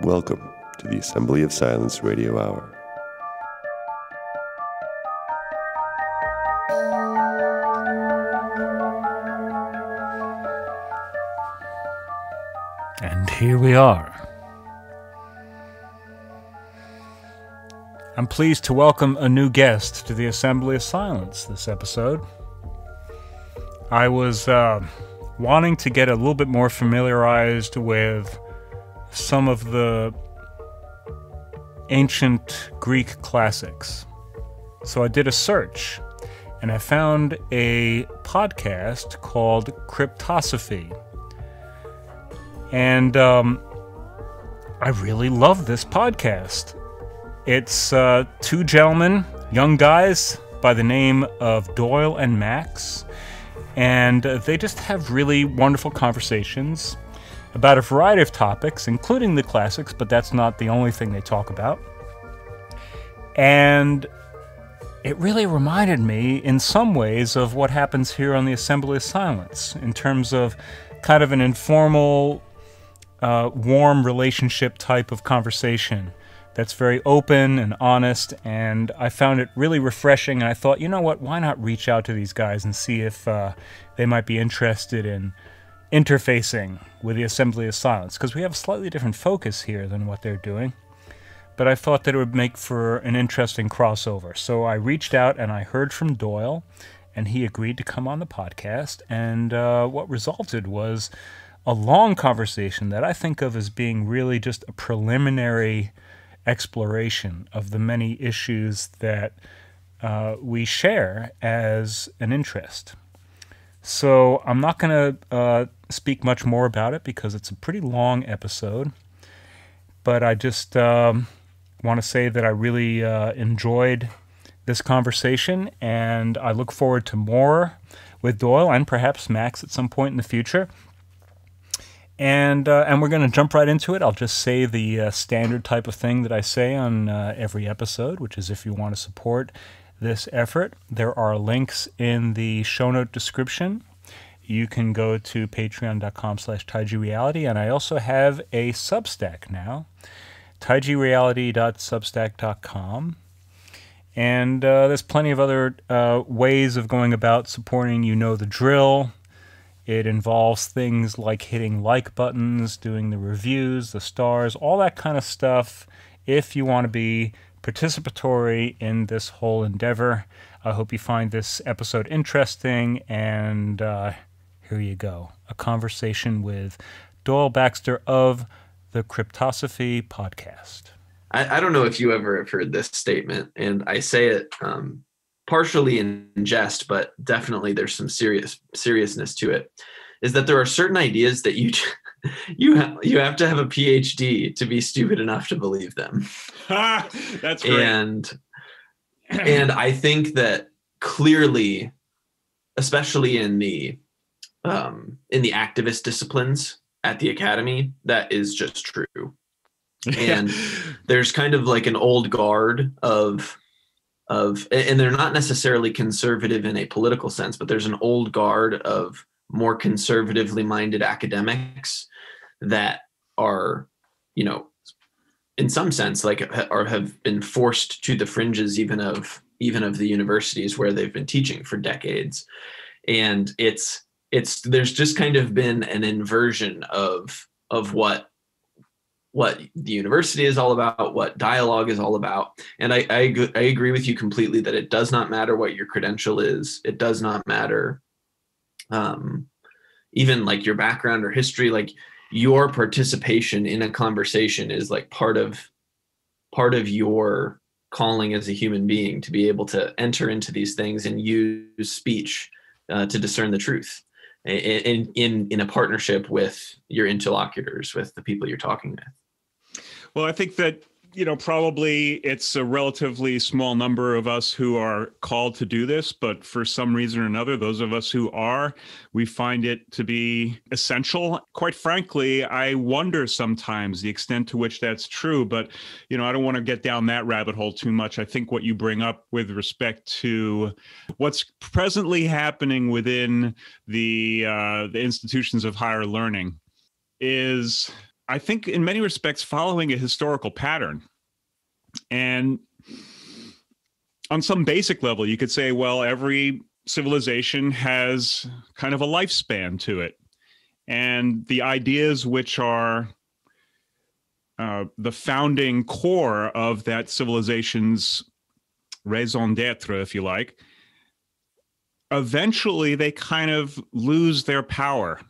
Welcome to the Assembly of Silence Radio Hour. And here we are. I'm pleased to welcome a new guest to the Assembly of Silence this episode. I was wanting to get a little bit more familiarized with some of the ancient Greek classics. So I did a search, and I found a podcast called Cryptosophy. And I really love this podcast. It's two gentlemen, young guys by the name of Doyle and Max, and they just have really wonderful conversations about a variety of topics, including the classics, but that's not the only thing they talk about. And it really reminded me in some ways of what happens here on the Assembly of Silence, in terms of kind of an informal, warm relationship type of conversation that's very open and honest, and I found it really refreshing, and I thought, you know what, why not reach out to these guys and see if they might be interested in interfacing with the Assembly of Silence, because we have a slightly different focus here than what they're doing, but I thought that it would make for an interesting crossover. So I reached out and I heard from Doyle, and he agreed to come on the podcast, and what resulted was a long conversation that I think of as being really just a preliminary exploration of the many issues that we share as an interest. So I'm not going to speak much more about it because it's a pretty long episode, but I just want to say that I really enjoyed this conversation, and I look forward to more with Doyle and perhaps Max at some point in the future. And we're going to jump right into it. I'll just say the standard type of thing that I say on every episode, which is if you want to support this effort, there are links in the show note description. You can go to patreon.com/taijireality, and I also have a Substack now, taijireality.substack.com. And there's plenty of other ways of going about supporting. You know the drill. It involves things like hitting like buttons, doing the reviews, the stars, all that kind of stuff. If you want to be participatory in this whole endeavor, I hope you find this episode interesting. And here you go. A conversation with Doyle Baxter of the Cryptosophy podcast. I don't know if you ever have heard this statement, and I say it partially in jest, but definitely there's some seriousness to it, is that there are certain ideas that you have to have a PhD to be stupid enough to believe them. That's great. And I think that clearly, especially in the activist disciplines at the academy, that is just true. And there's kind of like an old guard of, and they're not necessarily conservative in a political sense, but there's an old guard of more conservatively minded academics that are, in some sense, like have been forced to the fringes even of the universities where they've been teaching for decades. And there's just kind of been an inversion of what the university is all about, what dialogue is all about. And I agree with you completely that it does not matter what your credential is. It does not matter even like your background or history. Like your participation in a conversation is like part of your calling as a human being, to be able to enter into these things and use speech to discern the truth in a partnership with your interlocutors, with the people you're talking with. Well, I think that, probably it's a relatively small number of us who are called to do this, but for some reason or another, those of us who are, we find it to be essential. Quite frankly, I wonder sometimes the extent to which that's true, but, I don't want to get down that rabbit hole too much. I think what you bring up with respect to what's presently happening within the institutions of higher learning is I think in many respects following a historical pattern. And on some basic level, you could say, well, every civilization has kind of a lifespan to it. And the ideas which are the founding core of that civilization's raison d'etre, if you like, eventually they kind of lose their power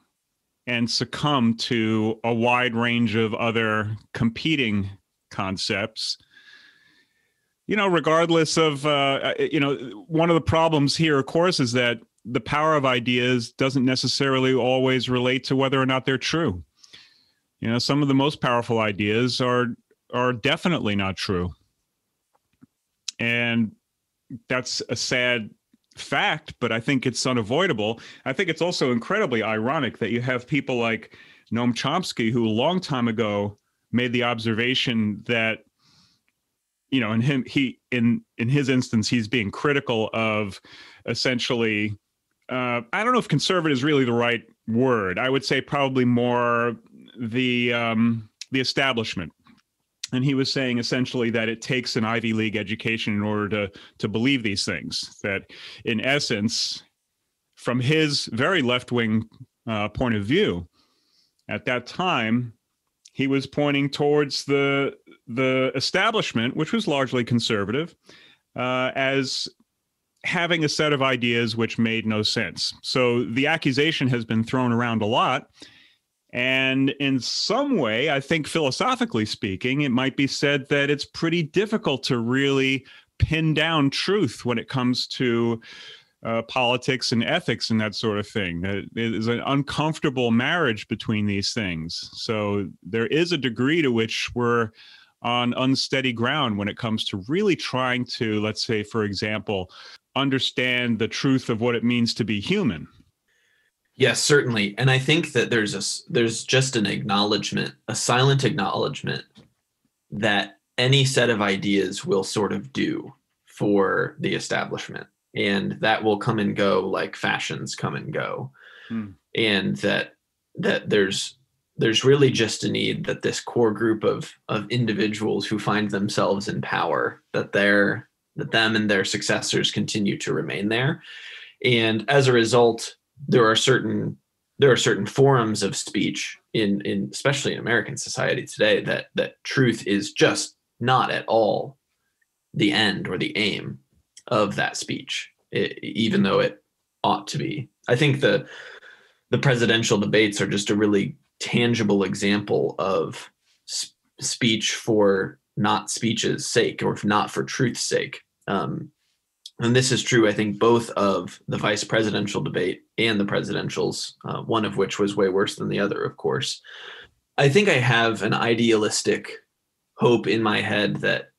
and succumb to a wide range of other competing concepts. Regardless of, one of the problems here, of course, is that the power of ideas doesn't necessarily always relate to whether or not they're true. Some of the most powerful ideas are definitely not true. And that's a sad fact, but I think it's unavoidable. I think it's also incredibly ironic that you have people like Noam Chomsky, who a long time ago made the observation that, in his instance, he's being critical of essentially, I don't know if conservative is really the right word. I would say probably more the establishment. And he was saying essentially that it takes an Ivy League education in order to believe these things, that in essence, from his very left-wing point of view, at that time, he was pointing towards the establishment, which was largely conservative, as having a set of ideas which made no sense. So the accusation has been thrown around a lot. And in some way, I think philosophically speaking, it might be said that it's pretty difficult to really pin down truth when it comes to politics and ethics and that sort of thing. It is an uncomfortable marriage between these things. So there is a degree to which we're on unsteady ground when it comes to really trying to, let's say, for example, understand the truth of what it means to be human. Yes, certainly. And I think that there's just an acknowledgement, a silent acknowledgement that any set of ideas will sort of do for the establishment. And that will come and go like fashions come and go. And that there's really just a need that this core group of individuals who find themselves in power, that them and their successors continue to remain there. And as a result, there are certain forums of speech in especially in American society today that truth is just not at all the end or the aim of that speech, even though it ought to be. I think the presidential debates are just a really tangible example of speech for not speech's sake, or not for truth's sake. And this is true, I think, both of the vice presidential debate and the presidentials, one of which was way worse than the other, of course. I think I have an idealistic hope in my head that,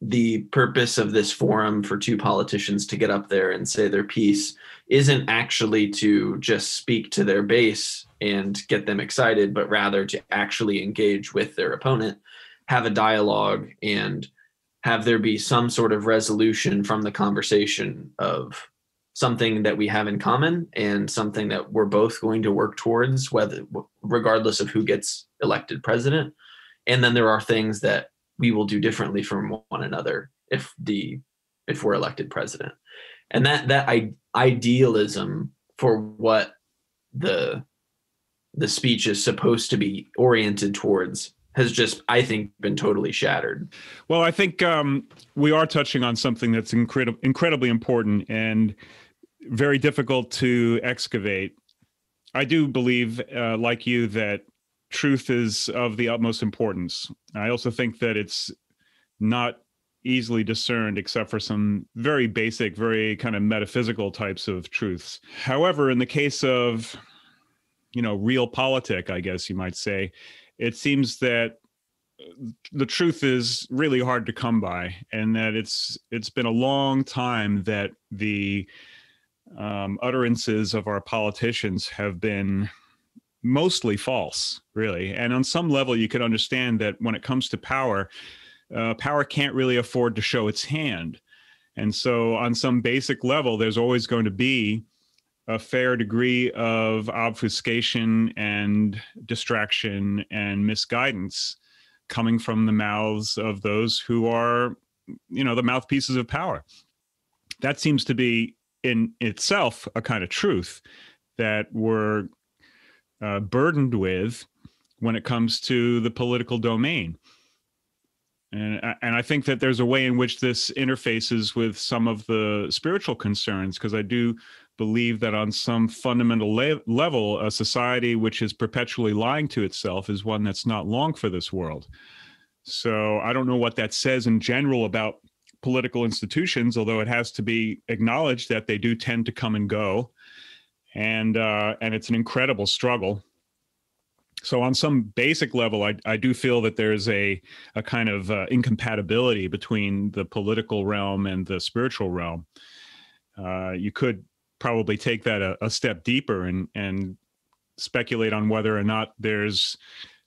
the purpose of this forum for two politicians to get up there and say their piece isn't actually to just speak to their base and get them excited, but rather to actually engage with their opponent, have a dialogue, and have there be some sort of resolution from the conversation of something that we have in common and something that we're both going to work towards, regardless of who gets elected president. And then there are things that we will do differently from one another if we're elected president. And that idealism for what the speech is supposed to be oriented towards has just, I think, been totally shattered. Well, I think we are touching on something that's incredibly important and very difficult to excavate. I do believe, like you, that truth is of the utmost importance. I also think that it's not easily discerned except for some very basic, very kind of metaphysical types of truths. However, in the case of, realpolitik, I guess you might say, it seems that the truth is really hard to come by, and that it's been a long time that the utterances of our politicians have been mostly false, really. And on some level, you could understand that when it comes to power, power can't really afford to show its hand. And so on some basic level, there's always going to be a fair degree of obfuscation and distraction and misguidance coming from the mouths of those who are, the mouthpieces of power. That seems to be in itself a kind of truth that we're burdened with when it comes to the political domain. And I think that there's a way in which this interfaces with some of the spiritual concerns, because I do believe that on some fundamental level, a society which is perpetually lying to itself is one that's not long for this world. So I don't know what that says in general about political institutions, although it has to be acknowledged that they do tend to come and go. And it's an incredible struggle. So on some basic level, I do feel that there's a kind of incompatibility between the political realm and the spiritual realm. You could probably take that a step deeper and speculate on whether or not there's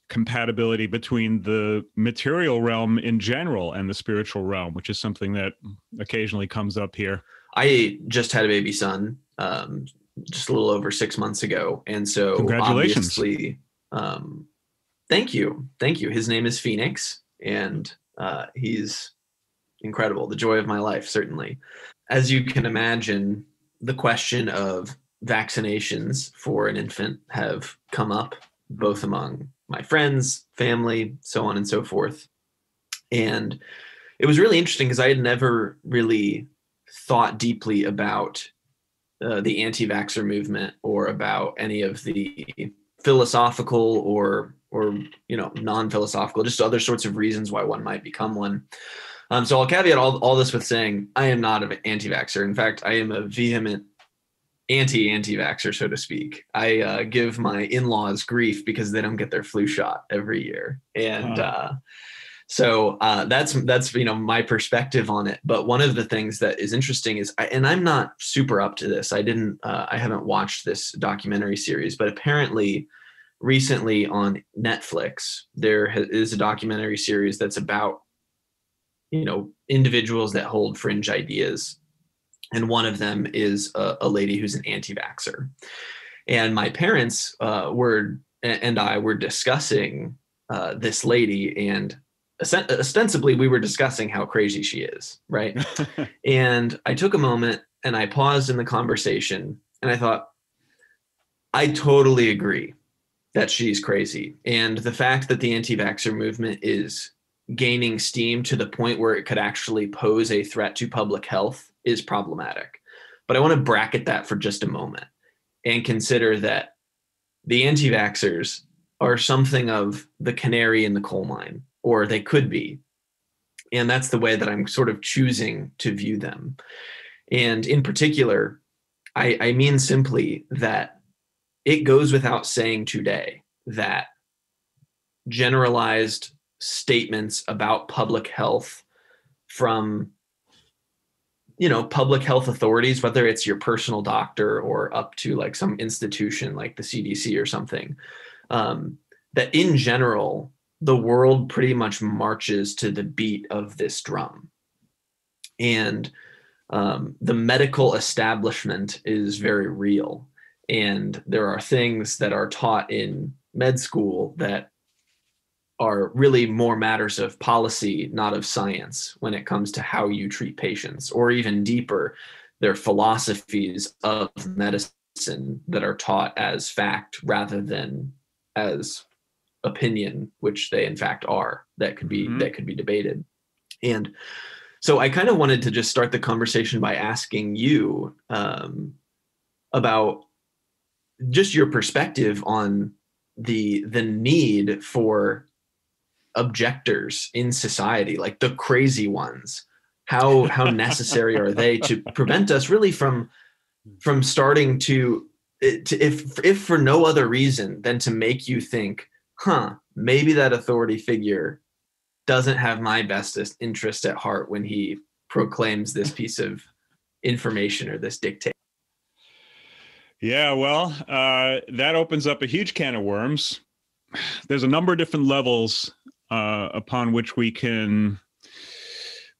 compatibility between the material realm in general and the spiritual realm, which is something that occasionally comes up here. I just had a baby son just a little over 6 months ago. And so congratulations. Obviously, thank you. His name is Phoenix, and he's incredible. The joy of my life, certainly. As you can imagine, the question of vaccinations for an infant have come up both among my friends, family, so on and so forth. And it was really interesting because I had never really thought deeply about the anti-vaxxer movement or about any of the philosophical or non-philosophical, just other sorts of reasons why one might become one. So I'll caveat all this with saying I am not an anti-vaxxer. In fact, I am a vehement anti-vaxxer, so to speak. I give my in-laws grief because they don't get their flu shot every year. And so that's my perspective on it. But one of the things that is interesting is, and I'm not super up to this. I haven't watched this documentary series, but apparently recently on Netflix, there is a documentary series that's about, individuals that hold fringe ideas. And one of them is a lady who's an anti-vaxxer. And my parents and I were discussing this lady, and ostensibly we were discussing how crazy she is, right? And I took a moment and I paused in the conversation and I thought, I totally agree that she's crazy. And the fact that the anti-vaxxer movement is gaining steam to the point where it could actually pose a threat to public health is problematic. But I want to bracket that for just a moment and consider that the anti-vaxxers are something of the canary in the coal mine, or they could be. And that's the way that I'm sort of choosing to view them. And in particular, I mean simply that it goes without saying today that generalized statements about public health from public health authorities, whether it's your personal doctor or up to like some institution like the CDC or something, that in general, the world pretty much marches to the beat of this drum. And the medical establishment is very real. And there are things that are taught in med school that are really more matters of policy, not of science, when it comes to how you treat patients, or even deeper, their philosophies of medicine that are taught as fact rather than as opinion, which they in fact are, that could be debated. And so I kind of wanted to just start the conversation by asking you about just your perspective on the need for objectors in society, like the crazy ones. How necessary are they to prevent us really from starting to if for no other reason than to make you think, maybe that authority figure doesn't have my best interest at heart when he proclaims this piece of information or this dictate. Yeah, well, that opens up a huge can of worms. There's a number of different levels upon which we can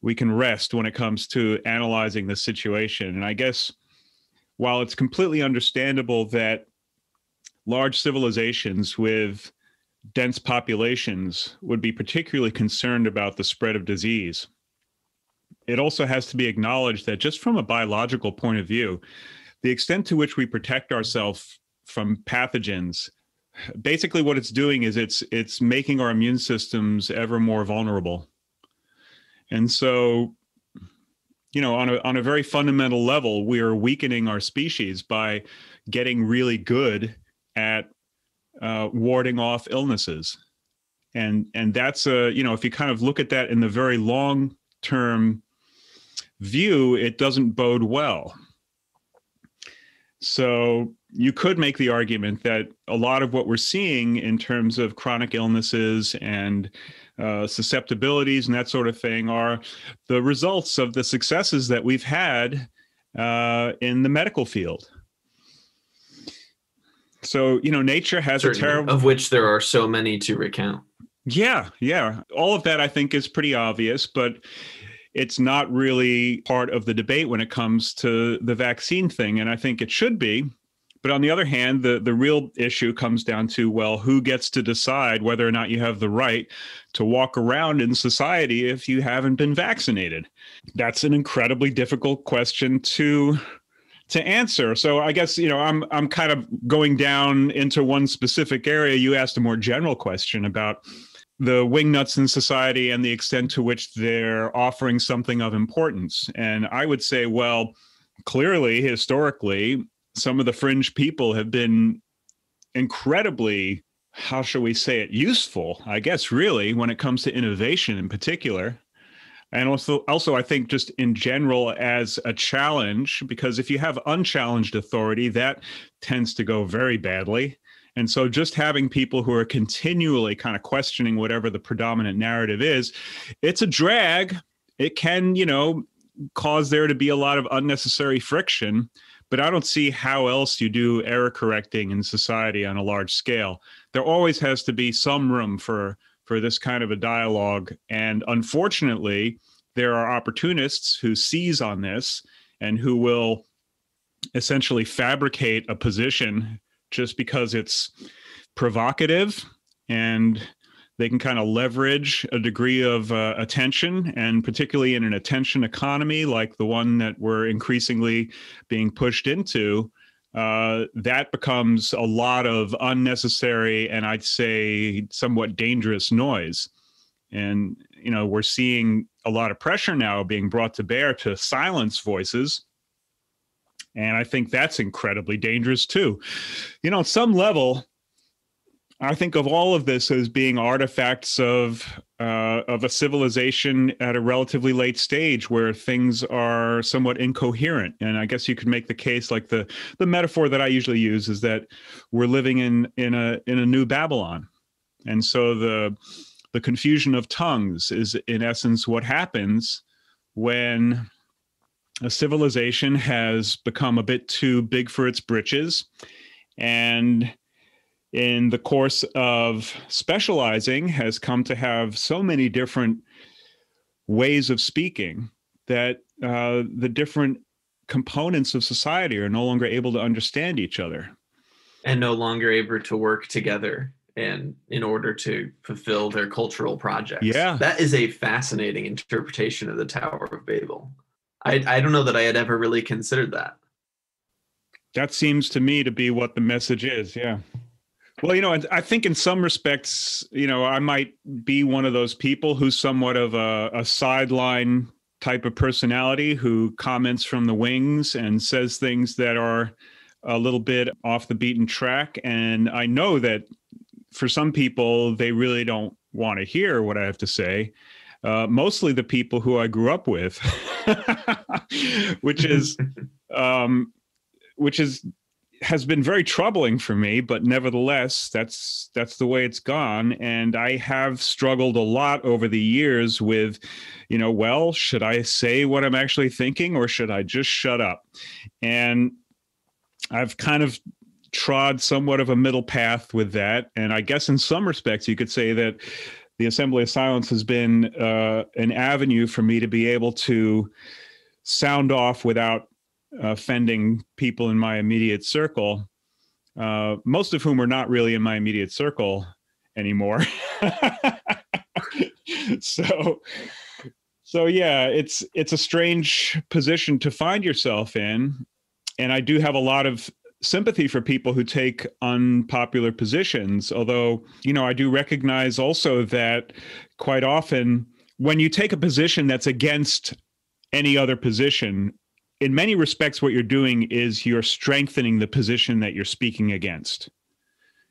rest when it comes to analyzing the situation. And I guess while it's completely understandable that large civilizations with dense populations would be particularly concerned about the spread of disease, it also has to be acknowledged that just from a biological point of view, the extent to which we protect ourselves from pathogens, basically what it's doing is it's making our immune systems ever more vulnerable. And so, on a very fundamental level, we are weakening our species by getting really good at warding off illnesses. And that's if you kind of look at that in the very long term view, it doesn't bode well. So you could make the argument that a lot of what we're seeing in terms of chronic illnesses and susceptibilities and that sort of thing are the results of the successes that we've had in the medical field. So, nature has Certainly, a terrible... of which there are so many to recount. Yeah. All of that, I think, is pretty obvious, but it's not really part of the debate when it comes to the vaccine thing. And I think it should be. But on the other hand, the real issue comes down to, well, who gets to decide whether or not you have the right to walk around in society if you haven't been vaccinated? That's an incredibly difficult question to answer. So I guess, I'm kind of going down into one specific area. You asked a more general question about the wingnuts in society and the extent to which they're offering something of importance. And I would say, well, clearly, historically, some of the fringe people have been incredibly, how shall we say it, useful, I guess, really, when it comes to innovation in particular. And also, I think just in general as a challenge, because if you have unchallenged authority, that tends to go very badly. And so just having people who are continually kind of questioning whatever the predominant narrative is, it's a drag. It can, cause there to be a lot of unnecessary friction. But I don't see how else you do error correcting in society on a large scale. There always has to be some room for this kind of a dialogue. And unfortunately, there are opportunists who seize on this and who will essentially fabricate a position just because it's provocative, and they can kind of leverage a degree of attention, and particularly in an attention economy like the one that we're increasingly being pushed into, that becomes a lot of unnecessary and I'd say somewhat dangerous noise. And, we're seeing a lot of pressure now being brought to bear to silence voices. And I think that's incredibly dangerous too. On some level, I think of all of this as being artifacts of a civilization at a relatively late stage where things are somewhat incoherent. And I guess you could make the case, like the metaphor that I usually use is that we're living in a new Babylon. And so the confusion of tongues is in essence what happens when a civilization has become a bit too big for its britches, and in the course of specializing has come to have so many different ways of speaking that the different components of society are no longer able to understand each other. And no longer able to work together and in order to fulfill their cultural projects. Yeah. That is a fascinating interpretation of the Tower of Babel. I don't know that I had ever really considered that. That seems to me to be what the message is, yeah. Well, I think in some respects, I might be one of those people who's somewhat of a sideline type of personality who comments from the wings and says things that are a little bit off the beaten track. And I know that for some people, they really don't want to hear what I have to say. Mostly the people who I grew up with, which has been very troubling for me, but nevertheless, that's the way it's gone. And I have struggled a lot over the years with, well, should I say what I'm actually thinking or should I just shut up? And I've kind of trod somewhat of a middle path with that. And I guess in some respects, you could say that the Assembly of Silence has been an avenue for me to be able to sound off without offending people in my immediate circle, most of whom are not really in my immediate circle anymore. So yeah, it's a strange position to find yourself in. And I do have a lot of sympathy for people who take unpopular positions. Although, I do recognize also that quite often when you take a position that's against any other position, in many respects, what you're doing is you're strengthening the position that you're speaking against.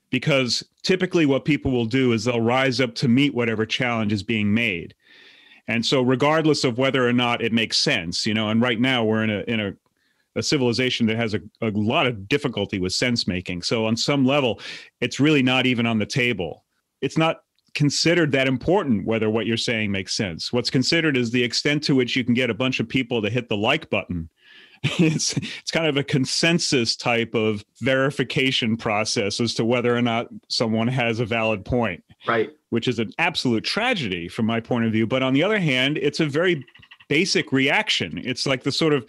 Because typically what people will do is they'll rise up to meet whatever challenge is being made. And so regardless of whether or not it makes sense, and right now we're in a civilization that has a lot of difficulty with sense making. So on some level, it's really not even on the table. It's not considered that important whether what you're saying makes sense. What's considered is the extent to which you can get a bunch of people to hit the like button. It's kind of a consensus type of verification process as to whether or not someone has a valid point. Right. Which is an absolute tragedy from my point of view. But on the other hand, it's a very basic reaction. It's like the sort of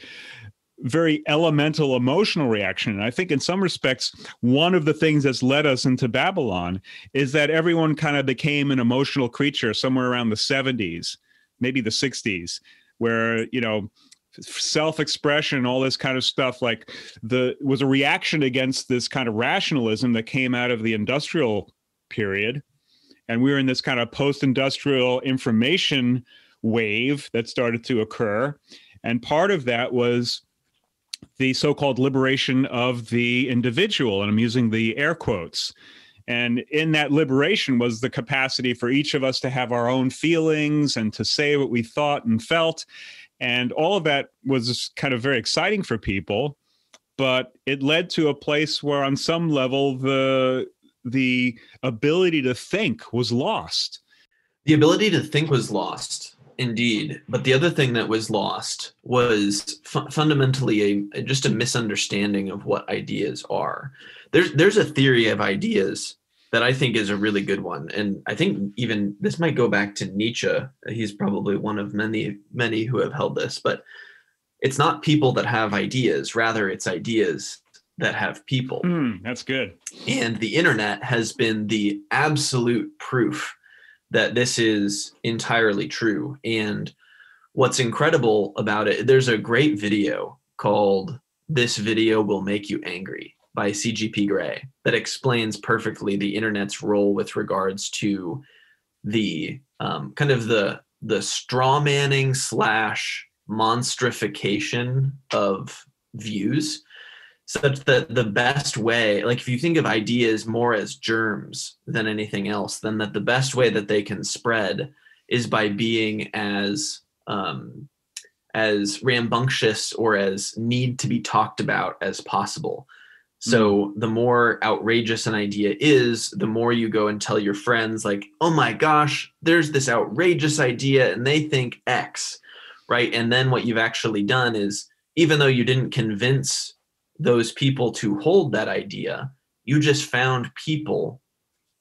very elemental emotional reaction. And I think in some respects, one of the things that's led us into Babylon is that everyone kind of became an emotional creature somewhere around the 70s, maybe the 60s, where, self-expression, all this kind of stuff, was a reaction against this kind of rationalism that came out of the industrial period. And we were in this kind of post-industrial information wave that started to occur. And part of that was the so-called liberation of the individual, and I'm using the air quotes. And in that liberation was the capacity for each of us to have our own feelings and to say what we thought and felt. And all of that was kind of very exciting for people, but it led to a place where on some level, the ability to think was lost. The ability to think was lost, indeed. But the other thing that was lost was fundamentally just a misunderstanding of what ideas are. There's a theory of ideas that I think is a really good one. And I think even this might go back to Nietzsche. He's probably one of many, many who have held this, but it's not people that have ideas, rather it's ideas that have people. That's good. And the internet has been the absolute proof that this is entirely true. And what's incredible about it, there's a great video called "This Video Will Make You Angry" by CGP Grey that explains perfectly the internet's role with regards to the kind of the straw manning / monstrification of views, such that the best way, like if you think of ideas more as germs than anything else, then that the best way that they can spread is by being as rambunctious or as need to be talked about as possible. So the more outrageous an idea is, the more you go and tell your friends, like, oh my gosh, there's this outrageous idea and they think X, right? And then what you've actually done is, even though you didn't convince those people to hold that idea, you just found people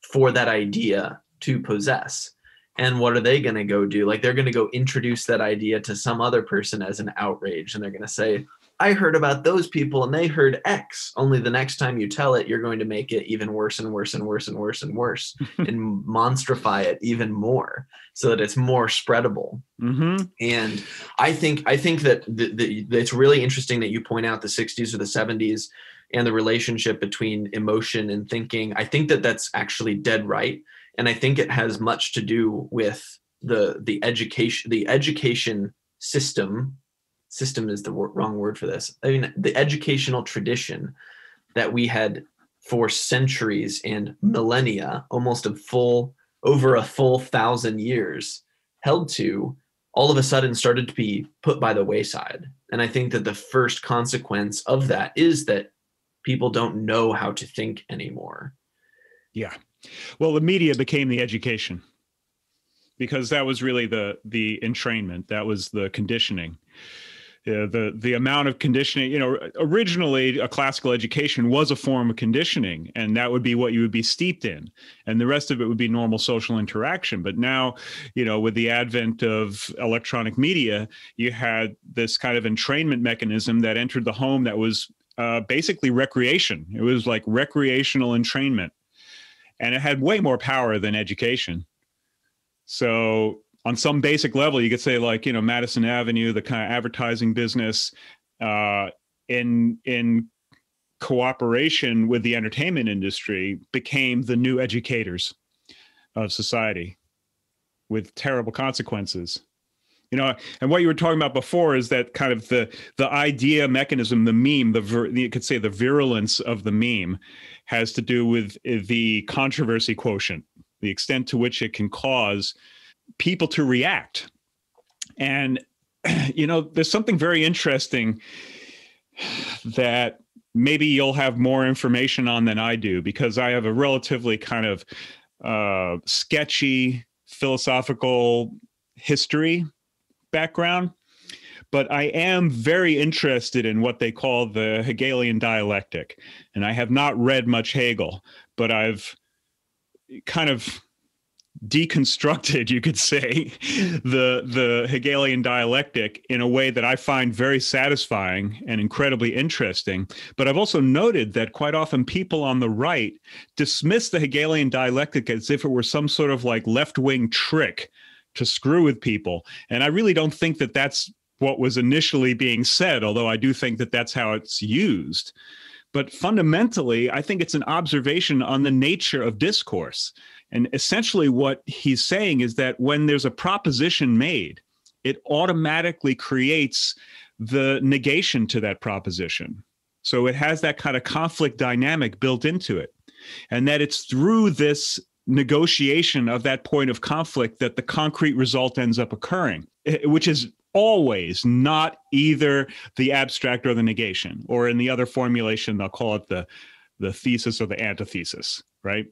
for that idea to possess. And what are they going to go do? Like, they're going to go introduce that idea to some other person as an outrage. And they're going to say, I heard about those people and they heard X. Only the next time you tell it, you're going to make it even worse and worse and worse and worse and worse and monstrify it even more so that it's more spreadable. Mm-hmm. And I think that it's really interesting that you point out the 60s or the 70s and the relationship between emotion and thinking. I think that that's actually dead right. And I think it has much to do with the education system. System is the wrong word for this. I mean, the educational tradition that we had for centuries and millennia, almost over a full 1,000 years held to, all of a sudden started to be put by the wayside. And I think that the first consequence of that is that people don't know how to think anymore. Yeah. Well, the media became the education because that was really the entrainment. That was the conditioning. The amount of conditioning, originally a classical education was a form of conditioning, and that would be what you would be steeped in, and the rest of it would be normal social interaction. But now, with the advent of electronic media, you had this kind of entrainment mechanism that entered the home that was basically recreation. It was like recreational entrainment, and it had way more power than education. So on some basic level, you could say, like, Madison Avenue, the kind of advertising business, in cooperation with the entertainment industry, became the new educators of society with terrible consequences. And what you were talking about before is that kind of the idea mechanism, the meme, you could say the virulence of the meme has to do with the controversy quotient, the extent to which it can cause people to react. And, there's something very interesting that maybe you'll have more information on than I do, because I have a relatively kind of sketchy philosophical history background, but I am very interested in what they call the Hegelian dialectic. And I have not read much Hegel, but I've kind of deconstructed, you could say, the Hegelian dialectic in a way that I find very satisfying and incredibly interesting. But I've also noted that quite often people on the right dismiss the Hegelian dialectic as if it were some sort of like left-wing trick to screw with people. And I really don't think that that's what was initially being said, although I do think that that's how it's used. But fundamentally, I think it's an observation on the nature of discourse. And essentially what he's saying is that when there's a proposition made, it automatically creates the negation to that proposition. So it has that kind of conflict dynamic built into it. And that it's through this negotiation of that point of conflict that the concrete result ends up occurring, which is always not either the abstract or the negation, or in the other formulation, they'll call it the thesis or the antithesis, right?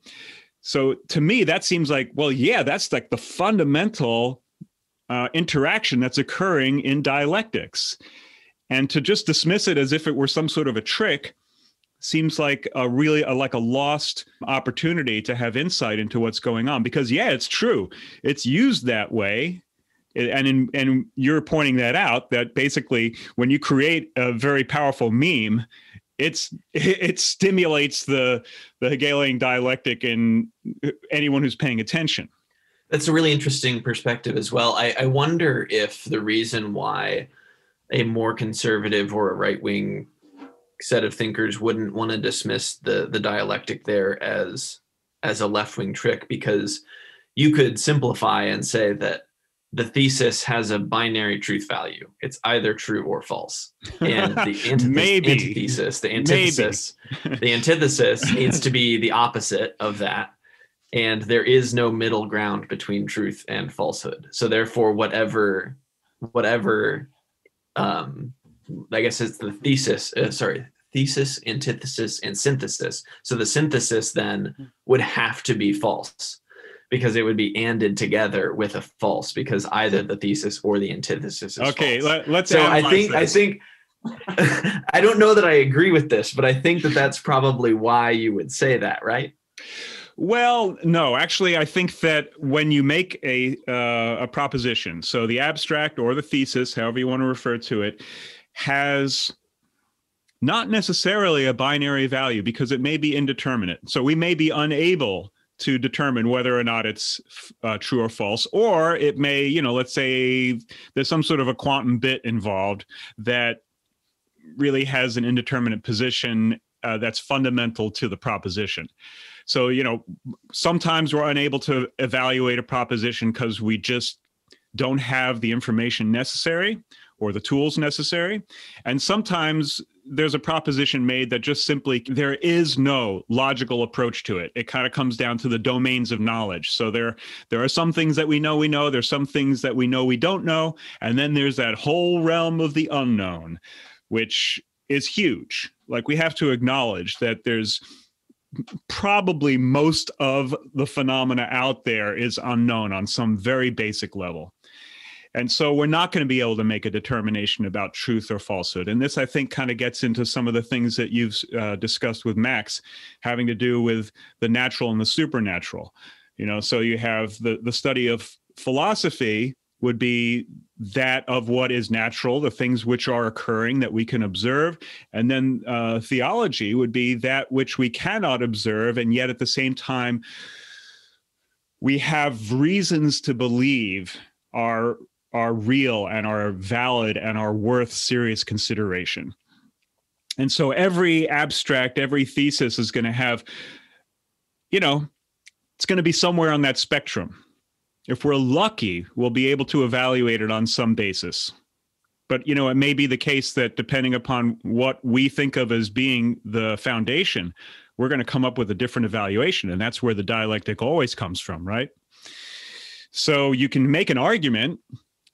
So to me, that seems like, well, yeah, that's like the fundamental interaction that's occurring in dialectics. And to just dismiss it as if it were some sort of a trick seems like a lost opportunity to have insight into what's going on. Because, yeah, it's true. It's used that way. And you're pointing that out, that basically when you create a very powerful meme, it stimulates the Hegelian dialectic in anyone who's paying attention. That's a really interesting perspective as well. I wonder if the reason why a more conservative or a right-wing set of thinkers wouldn't want to dismiss the dialectic there as a left-wing trick, because you could simplify and say that the thesis has a binary truth value. It's either true or false. And the antithesis needs to be the opposite of that. And there is no middle ground between truth and falsehood. So therefore, whatever, I guess it's the thesis, antithesis, and synthesis. So the synthesis then would have to be false, because it would be anded together with a false, because either the thesis or the antithesis is okay, false. Let's. So I think I don't know that I agree with this, but I think that that's probably why you would say that, right? Well, no, actually, I think that when you make a proposition, so the abstract or the thesis, however you want to refer to it, has not necessarily a binary value, because it may be indeterminate. So we may be unable to determine whether or not it's true or false, or it may, let's say there's some sort of a quantum bit involved that really has an indeterminate position that's fundamental to the proposition. So, sometimes we're unable to evaluate a proposition because we just don't have the information necessary or the tools necessary. And sometimes there's a proposition made that just simply, there is no logical approach to it. It kind of comes down to the domains of knowledge. So there are some things that we know, there's some things that we know we don't know. And then there's that whole realm of the unknown, which is huge. Like, we have to acknowledge that there's probably most of the phenomena out there is unknown on some very basic level. And so we're not going to be able to make a determination about truth or falsehood. And this, I think, kind of gets into some of the things that you've discussed with Max, having to do with the natural and the supernatural. So you have the study of philosophy would be that of what is natural, the things which are occurring that we can observe. And then theology would be that which we cannot observe, and yet at the same time, we have reasons to believe are real and are valid and are worth serious consideration. And so every abstract, every thesis is going to have, it's going to be somewhere on that spectrum. If we're lucky, we'll be able to evaluate it on some basis. But, it may be the case that depending upon what we think of as being the foundation, we're going to come up with a different evaluation. And that's where the dialectic always comes from, right? So you can make an argument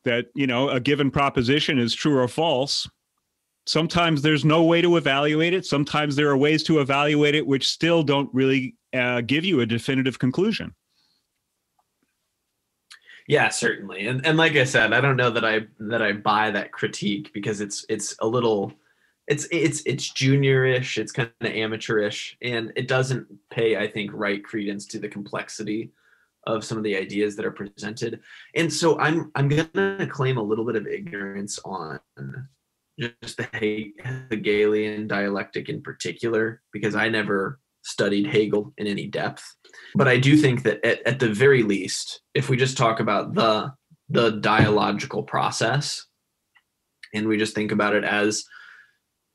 that, a given proposition is true or false. Sometimes there's no way to evaluate it. Sometimes there are ways to evaluate it which still don't really give you a definitive conclusion. Yeah, certainly. And like I said, I don't know that I buy that critique, because it's a little, it's juniorish, it's kind of amateurish, and it doesn't pay, I think, right credence to the complexity of some of the ideas that are presented. And so I'm gonna claim a little bit of ignorance on just the Hegelian dialectic in particular, because I never studied Hegel in any depth. But I do think that at the very least, if we just talk about the dialogical process, and we just think about it as,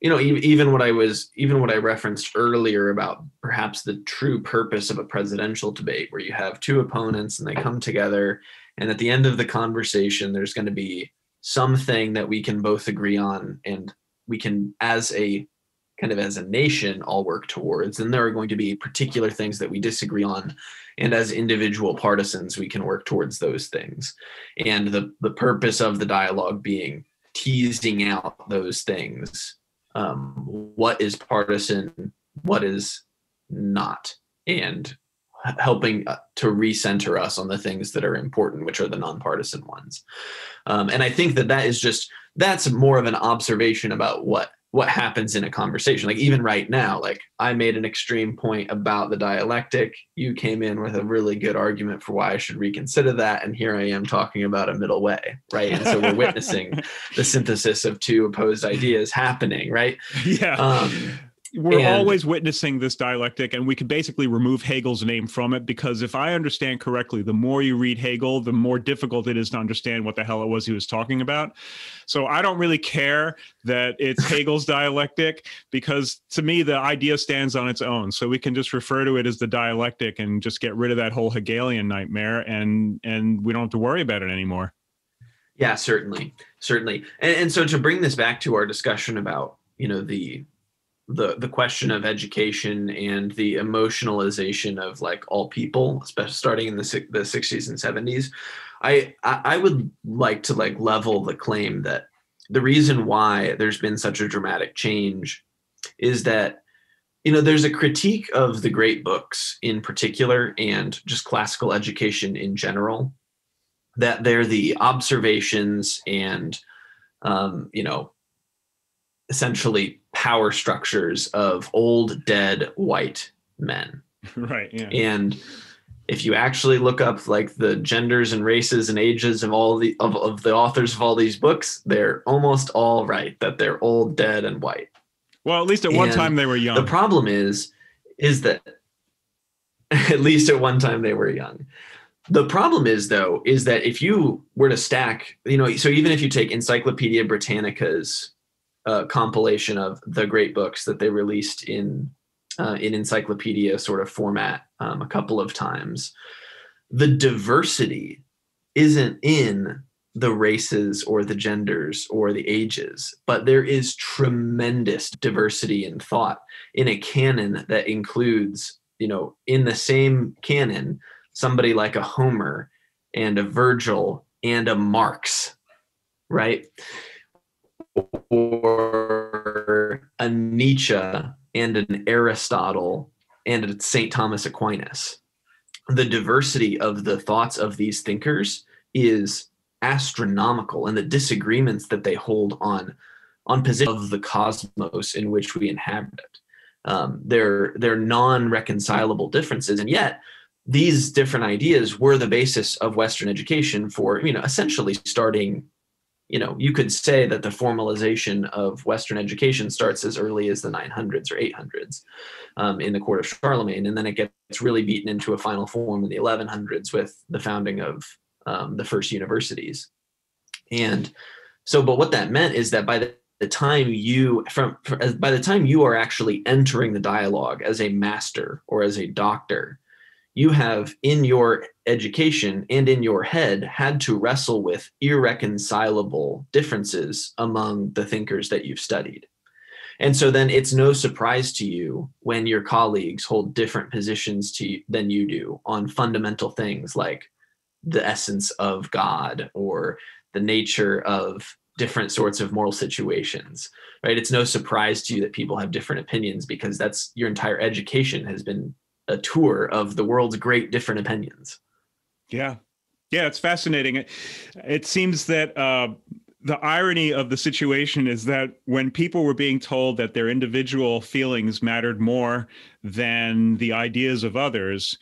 even what I referenced earlier about perhaps the true purpose of a presidential debate, where you have two opponents and they come together, and at the end of the conversation, there's going to be something that we can both agree on, and we can, as a nation, all work towards. And there are going to be particular things that we disagree on, and as individual partisans, we can work towards those things. And the purpose of the dialogue being teasing out those things, what is partisan, what is not, and helping to recenter us on the things that are important, which are the nonpartisan ones. And I think that's more of an observation about what happens in a conversation. Like even right now, like I made an extreme point about the dialectic. You came in with a really good argument for why I should reconsider that. And here I am talking about a middle way, right? And so we're witnessing the synthesis of two opposed ideas happening, right? Yeah. We're always witnessing this dialectic, and we could basically remove Hegel's name from it, because if I understand correctly, the more you read Hegel, the more difficult it is to understand what the hell it was he was talking about. So I don't really care that it's Hegel's dialectic, because to me, the idea stands on its own. So we can just refer to it as the dialectic and just get rid of that whole Hegelian nightmare, and we don't have to worry about it anymore. Yeah, certainly. And so to bring this back to our discussion about, the question of education and the emotionalization of like all people, especially starting in the 60s and 70s, I would like to like level the claim that the reason why there's been such a dramatic change is that, there's a critique of the great books in particular, and just classical education in general, that they're the observations and, essentially power structures of old, dead, white men. Right. Yeah. And if you actually look up like the genders and races and ages of all the of the authors of all these books, they're almost all right that they're old, dead, and white. Well, at least at one time they were young. The problem is that at least at one time they were young. The problem is, though, is that if you were to stack, so even if you take Encyclopedia Britannica's compilation of the great books that they released in encyclopedia sort of format a couple of times, the diversity isn't in the races or the genders or the ages, but there is tremendous diversity in thought in a canon that includes, in the same canon, somebody like a Homer and a Virgil and a Marx, right? Or a Nietzsche and an Aristotle and a St. Thomas Aquinas. The diversity of the thoughts of these thinkers is astronomical, and the disagreements that they hold on position of the cosmos in which we inhabit. They're non-reconcilable differences, and yet these different ideas were the basis of Western education for, essentially starting. You could say that the formalization of Western education starts as early as the 900s or 800s in the court of Charlemagne, and then it gets really beaten into a final form in the 1100s with the founding of the first universities. And so, but what that meant is that by the time you are actually entering the dialogue as a master or as a doctor, you have in your education and in your head had to wrestle with irreconcilable differences among the thinkers that you've studied. And so then it's no surprise to you when your colleagues hold different positions than you do on fundamental things like the essence of God or the nature of different sorts of moral situations, right? It's no surprise to you that people have different opinions, because that's your entire education has been a tour of the world's great different opinions. Yeah. Yeah, it's fascinating. It seems that the irony of the situation is that when people were being told that their individual feelings mattered more than the ideas of others,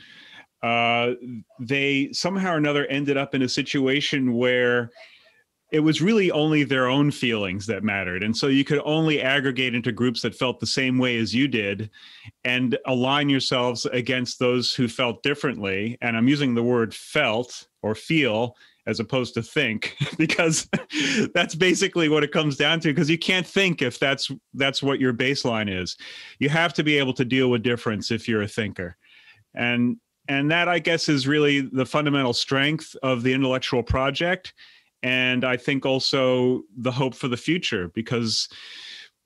they somehow or another ended up in a situation where it was really only their own feelings that mattered. And so you could only aggregate into groups that felt the same way as you did and align yourselves against those who felt differently. And I'm using the word felt or feel as opposed to think, because that's basically what it comes down to, because you can't think if that's what your baseline is. You have to be able to deal with difference if you're a thinker. And that, I guess, is really the fundamental strength of the intellectual project. And I think also the hope for the future, because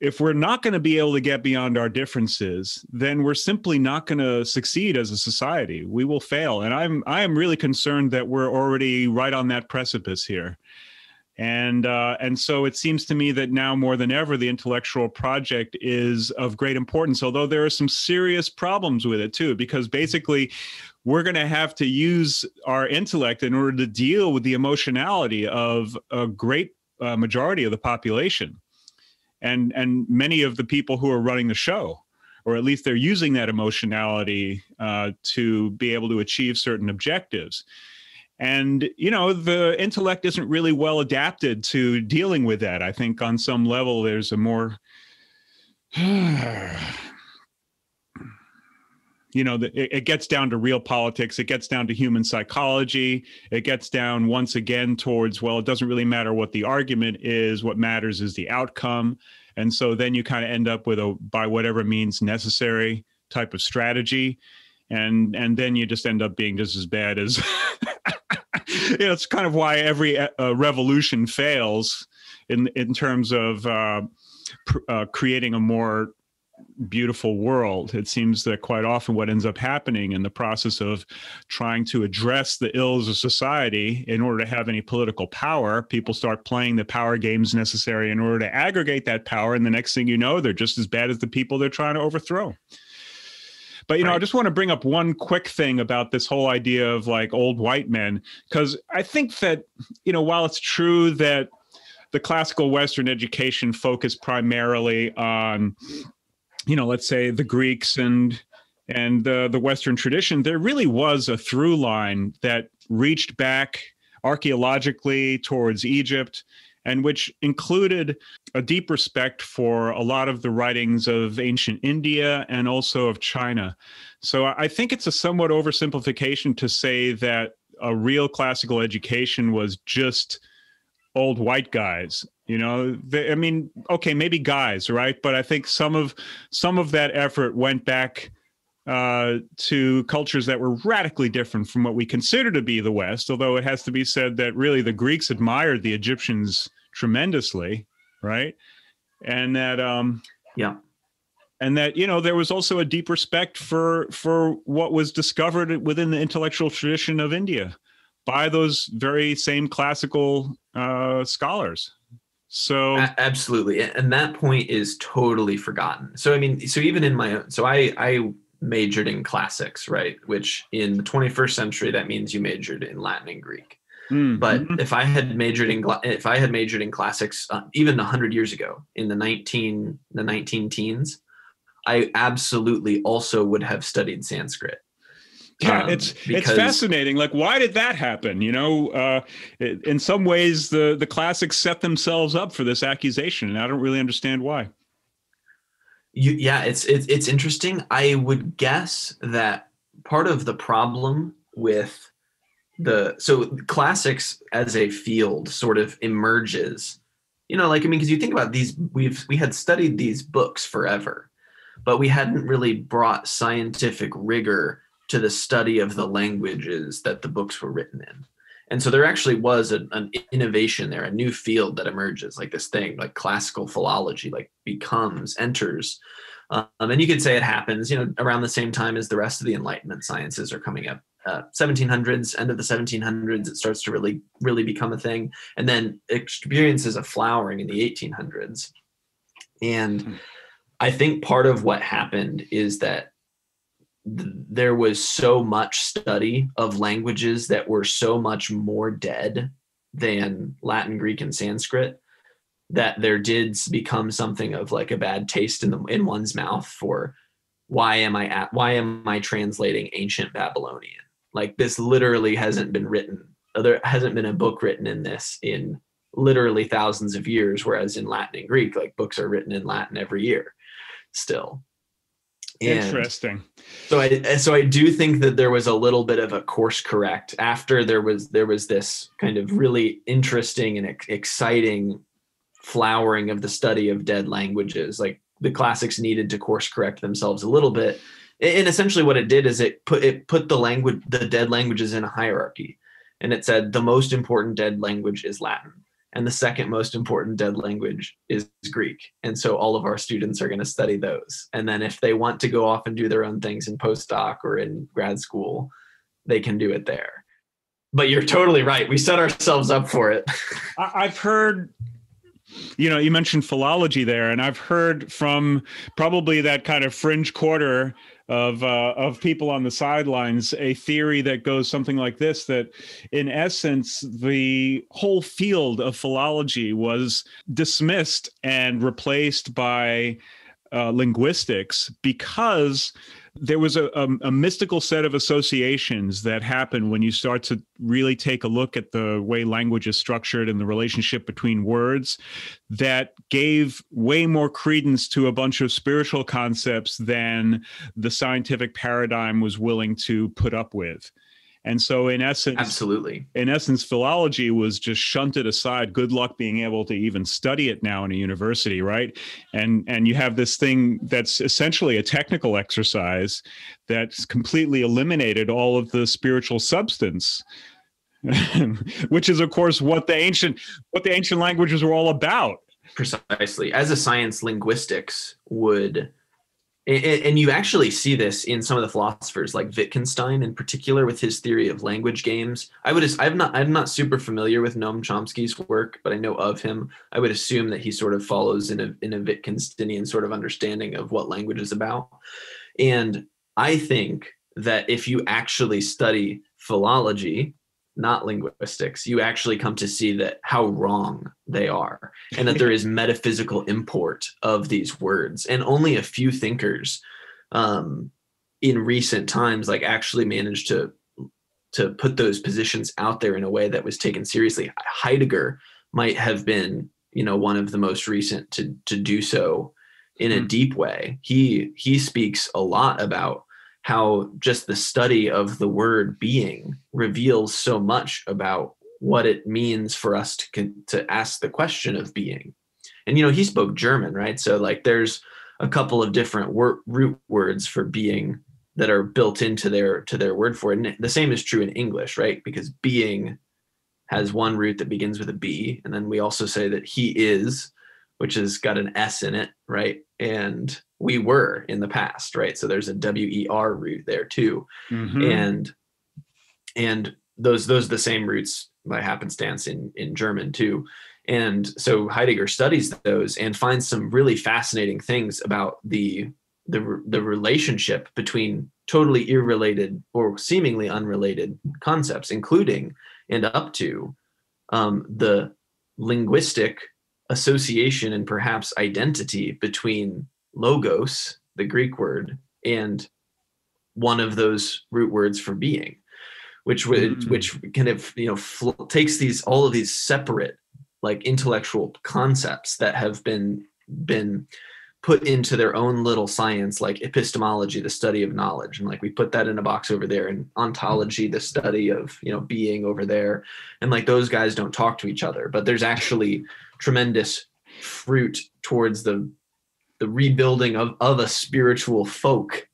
if we're not going to be able to get beyond our differences, then we're simply not going to succeed as a society. We will fail. And I am really concerned that we're already right on that precipice here. And so it seems to me that now more than ever, the intellectual project is of great importance, although there are some serious problems with it too, because basically we're going to have to use our intellect in order to deal with the emotionality of a great majority of the population and many of the people who are running the show, or at least they're using that emotionality to be able to achieve certain objectives. And, the intellect isn't really well adapted to dealing with that. I think on some level, there's a more, it gets down to real politics. It gets down to human psychology. It gets down once again towards, well, it doesn't really matter what the argument is. What matters is the outcome. And so then you kind of end up with a, by whatever means necessary type of strategy. And then you just end up being just as bad as, it's kind of why every revolution fails in terms of creating a more beautiful world. It seems that quite often what ends up happening in the process of trying to address the ills of society in order to have any political power, people start playing the power games necessary in order to aggregate that power. And the next thing you know, they're just as bad as the people they're trying to overthrow. But, I just want to bring up one quick thing about this whole idea of like old white men, because I think that, while it's true that the classical Western education focused primarily on, let's say the Greeks and the Western tradition, there really was a through line that reached back archaeologically towards Egypt, and which included a deep respect for a lot of the writings of ancient India and also of China. So I think it's a somewhat oversimplification to say that a real classical education was just old white guys. Okay, maybe guys, right? But I think some of that effort went back to cultures that were radically different from what we consider to be the West, although it has to be said that really the Greeks admired the Egyptians tremendously, right? And that there was also a deep respect for what was discovered within the intellectual tradition of India by those very same classical scholars. So absolutely, and that point is totally forgotten. So even in my own, I majored in classics, right? Which in the 21st century, that means you majored in Latin and Greek. But Mm-hmm. if I had majored in classics, even 100 years ago in the 19 teens, I absolutely also would have studied Sanskrit. Yeah, it's fascinating. Like, why did that happen? In some ways, the classics set themselves up for this accusation, and I don't really understand why. It's interesting. I would guess that part of the problem with so classics as a field sort of emerges, because you think about these, we had studied these books forever, but we hadn't really brought scientific rigor to the study of the languages that the books were written in. And so there actually was an innovation there, a new field that emerges, like this thing, like classical philology, like enters. And you could say it happens, around the same time as the rest of the Enlightenment sciences are coming up. 1700s, end of the 1700s, it starts to really, really become a thing. And then experiences a flowering in the 1800s. And I think part of what happened is that there was so much study of languages that were so much more dead than Latin, Greek, and Sanskrit, that there did become something of like a bad taste in one's mouth for why am I translating ancient Babylonian? Like, this literally hasn't been written. There hasn't been a book written in this in literally thousands of years, whereas in Latin and Greek, like, books are written in Latin every year still. And interesting. So I do think that there was a little bit of a course correct after there was this kind of really interesting and exciting flowering of the study of dead languages. Like, the classics needed to course correct themselves a little bit. And essentially what it did is it put the dead languages in a hierarchy. And it said the most important dead language is Latin, and the second most important dead language is Greek. And so all of our students are going to study those. And then if they want to go off and do their own things in postdoc or in grad school, they can do it there. But you're totally right. We set ourselves up for it. I've heard, you mentioned philology there, and I've heard from probably that kind of fringe quarter of people on the sidelines a theory that goes something like this: that in essence the whole field of philology was dismissed and replaced by linguistics, because there was a mystical set of associations that happen when you start to really take a look at the way language is structured and the relationship between words, that gave way more credence to a bunch of spiritual concepts than the scientific paradigm was willing to put up with. And so in essence, philology was just shunted aside. Good luck being able to even study it now in a university, right? And you have this thing that's essentially a technical exercise that's completely eliminated all of the spiritual substance, which is, of course, what the ancient languages were all about. Precisely. As a science, linguistics would... And you actually see this in some of the philosophers, like Wittgenstein in particular, with his theory of language games. I'm not super familiar with Noam Chomsky's work, but I know of him. I would assume that he sort of follows in a Wittgensteinian sort of understanding of what language is about. And I think that if you actually study philology, not linguistics, you actually come to see that how wrong they are, and that there is metaphysical import of these words. And only a few thinkers in recent times like actually managed to put those positions out there in a way that was taken seriously. Heidegger might have been, one of the most recent to do so in a deep way. He speaks a lot about how just the study of the word being reveals so much about what it means for us to ask the question of being. And, he spoke German, right? So like there's a couple of different root words for being that are built into their word for it. And the same is true in English, right? Because being has one root that begins with a B. And then we also say that he is, which has got an S in it, right? And we were in the past, right? So there's a WER root there too. Mm-hmm. And those are the same roots by happenstance in German too. And so Heidegger studies those and finds some really fascinating things about the relationship between totally irrelated or seemingly unrelated concepts, including and up to the linguistic association and perhaps identity between logos, the Greek word, and one of those root words for being, which kind of takes all of these separate like intellectual concepts that have been put into their own little science, like epistemology, the study of knowledge, and like we put that in a box over there, and ontology, the study of being, over there, and like those guys don't talk to each other, but there's actually tremendous fruit towards the rebuilding of a spiritual folk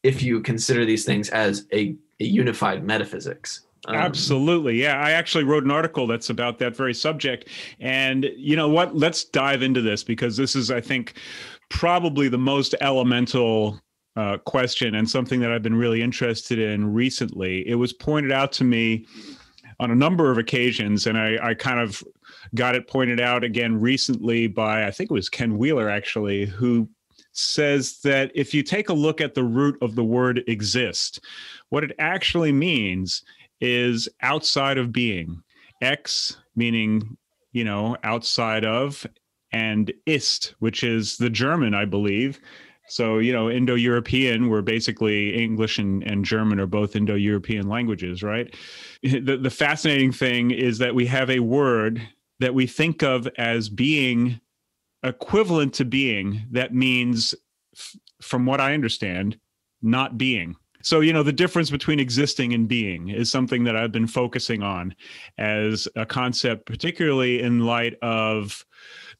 if you consider these things as a unified metaphysics. Absolutely. Yeah. I actually wrote an article that's about that very subject. And you know what? Let's dive into this, because this is, I think, probably the most elemental question, and something that I've been really interested in recently. It was pointed out to me on a number of occasions, and I kind of got it pointed out again recently by, I think it was Ken Wheeler, actually, who says that if you take a look at the root of the word exist, what it actually means is outside of being. Ex meaning, outside of, and ist, which is the German, I believe. So, Indo-European, where basically English and German are both Indo-European languages, right? The fascinating thing is that we have a word that we think of as being equivalent to being that means, from what I understand, not being. So, the difference between existing and being is something that I've been focusing on as a concept, particularly in light of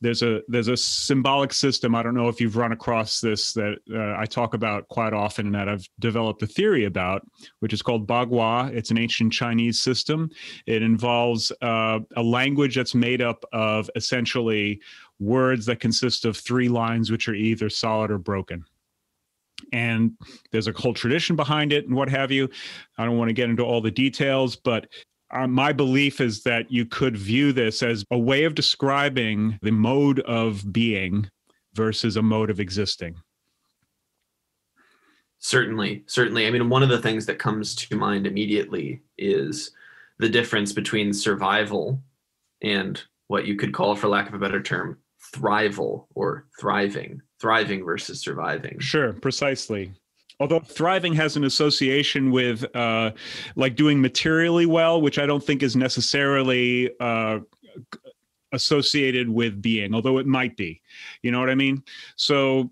there's a symbolic system. I don't know if you've run across this, that I talk about quite often, and that I've developed a theory about, which is called Bagua. It's an ancient Chinese system. It involves a language that's made up of essentially words that consist of 3 lines, which are either solid or broken. And there's a whole tradition behind it and what have you. I don't want to get into all the details, but my belief is that you could view this as a way of describing the mode of being versus a mode of existing. Certainly. I mean, one of the things that comes to mind immediately is the difference between survival and what you could call, for lack of a better term, thrival or thriving versus surviving. Sure, precisely. Although thriving has an association with like doing materially well, which I don't think is necessarily associated with being, although it might be. You know what I mean? So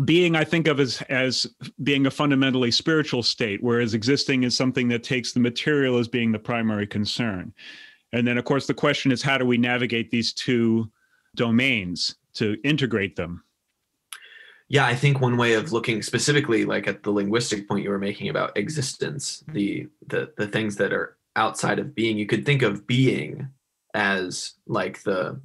being, I think of as being a fundamentally spiritual state, whereas existing is something that takes the material as being the primary concern. And then, of course, the question is, how do we navigate these two domains to integrate them? Yeah, I think one way of looking specifically, like at the linguistic point you were making about existence, the things that are outside of being, you could think of being as like the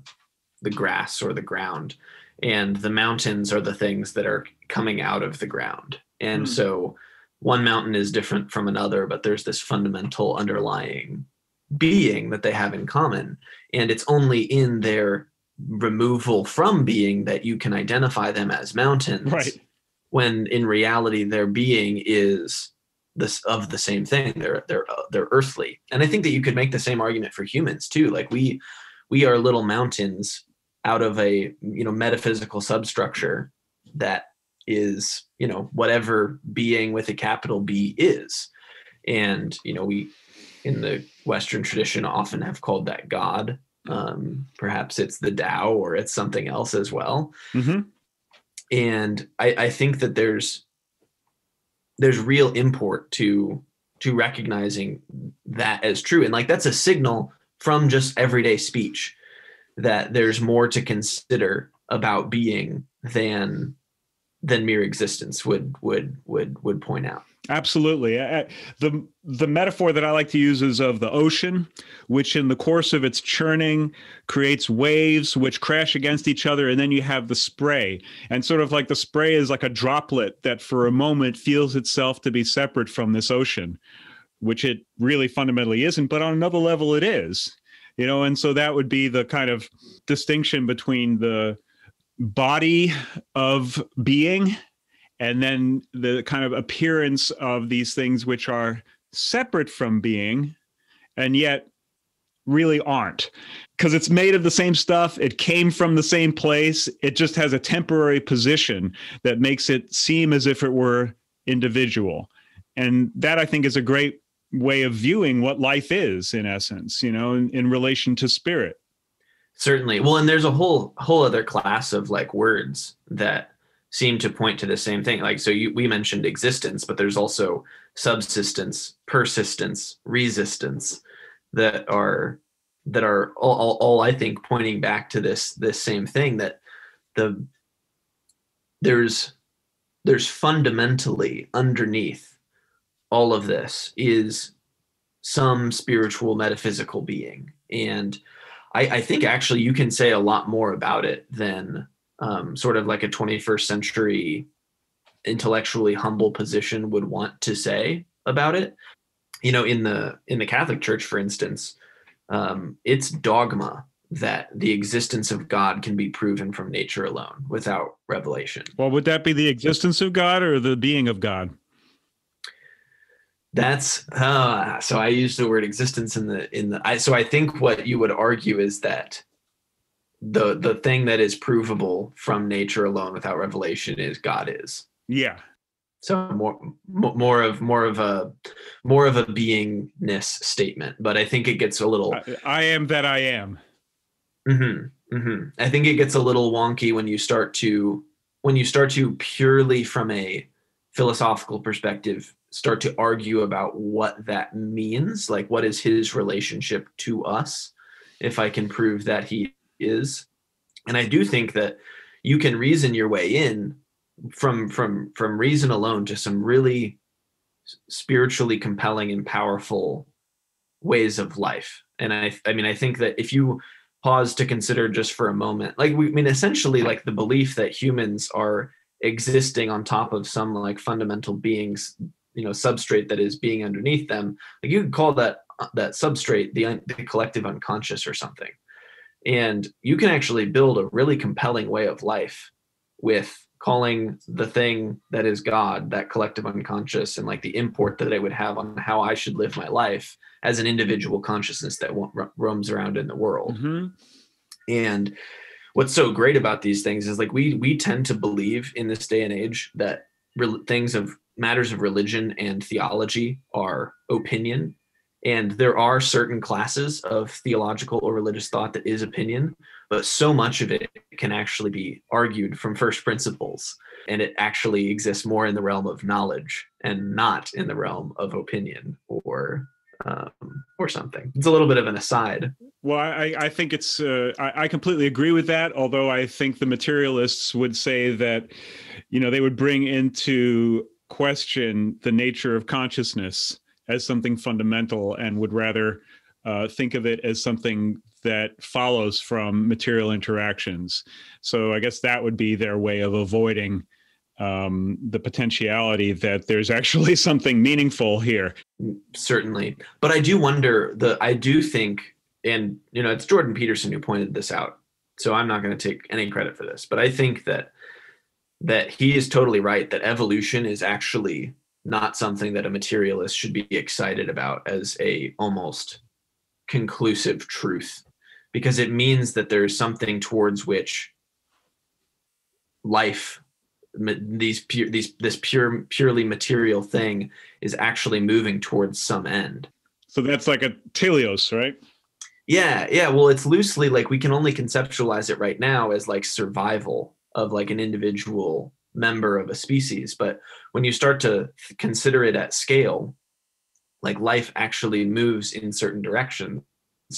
grass or the ground, and the mountains are the things that are coming out of the ground. And so one mountain is different from another, but there's this fundamental underlying being that they have in common. And it's only in their removal from being that you can identify them as mountains, right, when in reality their being is this of the same thing. They're earthly. And I think that you could make the same argument for humans too. Like we are little mountains out of a metaphysical substructure that is whatever being with a capital B is. And we in the Western tradition often have called that God. Perhaps it's the Tao, or it's something else as well. Mm-hmm. And I think that there's real import to recognizing that as true. And like, that's a signal from just everyday speech that there's more to consider about being than mere existence would point out. Absolutely. The metaphor that I like to use is of the ocean, which in the course of its churning creates waves which crash against each other, and then you have the spray. And sort of like the spray is like a droplet that for a moment feels itself to be separate from this ocean, which it really fundamentally isn't, but on another level it is. And so that would be the kind of distinction between the body of being and then the kind of appearance of these things which are separate from being, and yet really aren't, because it's made of the same stuff. It came from the same place. It just has a temporary position that makes it seem as if it were individual. And that, I think, is a great way of viewing what life is, in essence, in relation to spirit. Certainly. Well, and there's a whole other class of like words that seem to point to the same thing. Like, so we mentioned existence, but there's also subsistence, persistence, resistance that are all I think pointing back to this same thing, that there's fundamentally underneath all of this is some spiritual metaphysical being. And I think actually you can say a lot more about it than sort of like a 21st century intellectually humble position would want to say about it. In the Catholic Church, for instance, it's dogma that the existence of God can be proven from nature alone without revelation. Well, would that be the existence of God or the being of God? That's so I use the word existence so I think what you would argue is that the thing that is provable from nature alone without revelation is God is. Yeah. So more of a beingness statement, but I think it gets a little. I am that I am. Mm-hmm, mm-hmm. I think it gets a little wonky when you start to purely from a philosophical perspective start to argue about what that means, like what is his relationship to us, if I can prove that he is. And I do think that you can reason your way in from reason alone to some really spiritually compelling and powerful ways of life. And I think that if you pause to consider just for a moment, essentially like the belief that humans are existing on top of some like fundamental beings, substrate that is being underneath them, like you could call that substrate the collective unconscious or something. And you can actually build a really compelling way of life with calling the thing that is God, that collective unconscious, and like the import that it would have on how I should live my life as an individual consciousness that roams around in the world. Mm-hmm. And what's so great about these things is like we tend to believe in this day and age that matters of religion and theology are opinion. And there are certain classes of theological or religious thought that is opinion, but so much of it can actually be argued from first principles. And it actually exists more in the realm of knowledge and not in the realm of opinion or something. It's a little bit of an aside. Well, I think it's, I completely agree with that. Although I think the materialists would say that, they would bring into question the nature of consciousness as something fundamental and would rather think of it as something that follows from material interactions. So I guess that would be their way of avoiding the potentiality that there's actually something meaningful here. Certainly. But I do think, and it's Jordan Peterson who pointed this out, so I'm not going to take any credit for this, but I think that he is totally right that evolution is actually not something that a materialist should be excited about as a almost conclusive truth, because it means that there's something towards which life, this purely material thing, is actually moving towards some end. So that's like a teleos, right? Yeah. Well, it's loosely like we can only conceptualize it right now as like survival of like an individual member of a species. But when you start to consider it at scale, like life actually moves in certain directions.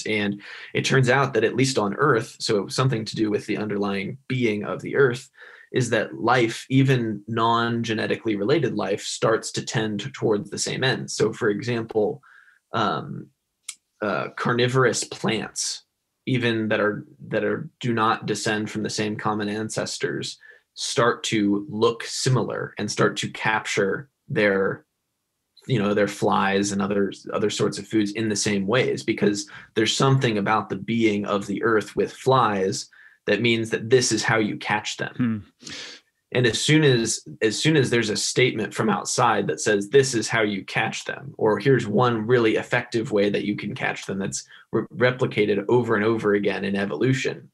And it turns out that at least on Earth, so something to do with the underlying being of the Earth, is that life, even non-genetically related life, starts to tend towards the same end. So for example, carnivorous plants, even that do not descend from the same common ancestors, start to look similar and start to capture their flies and other sorts of foods in the same ways, because there's something about the being of the earth with flies that means that this is how you catch them. And as soon as there's a statement from outside that says this is how you catch them, or here's one really effective way that you can catch them that's replicated over and over again in evolution,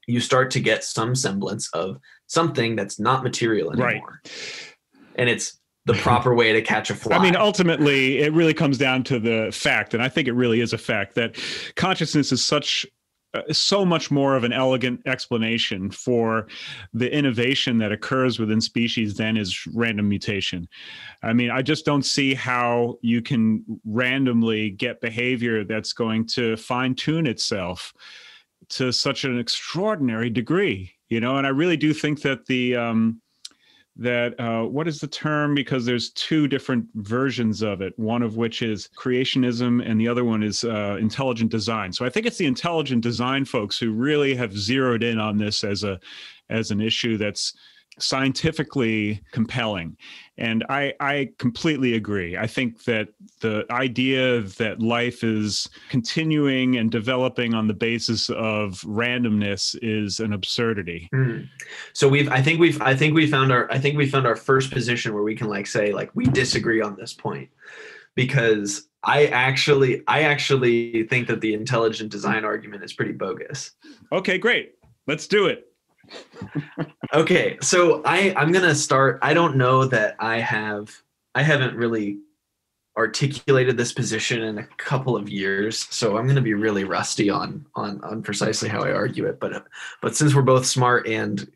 you start to get some semblance of something that's not material anymore. Right. And it's the proper way to catch a fly. I mean, ultimately, it really comes down to the fact, and I think it really is a fact, that consciousness is so much more of an elegant explanation for the innovation that occurs within species than is random mutation. I mean, I just don't see how you can randomly get behavior that's going to fine-tune itself to such an extraordinary degree, and I really do think that what is the term? Because there's two different versions of it, one of which is creationism and the other one is intelligent design. So I think it's the intelligent design folks who really have zeroed in on this as an issue that's scientifically compelling. And I completely agree. I think that the idea that life is continuing and developing on the basis of randomness is an absurdity. So I think we found our first position where we can say we disagree on this point, because I actually think that the intelligent design argument is pretty bogus. Okay, great. Let's do it. Okay, so I'm gonna start. I don't know that I haven't really articulated this position in a couple of years, so I'm gonna be really rusty on precisely how I argue it. But since we're both smart and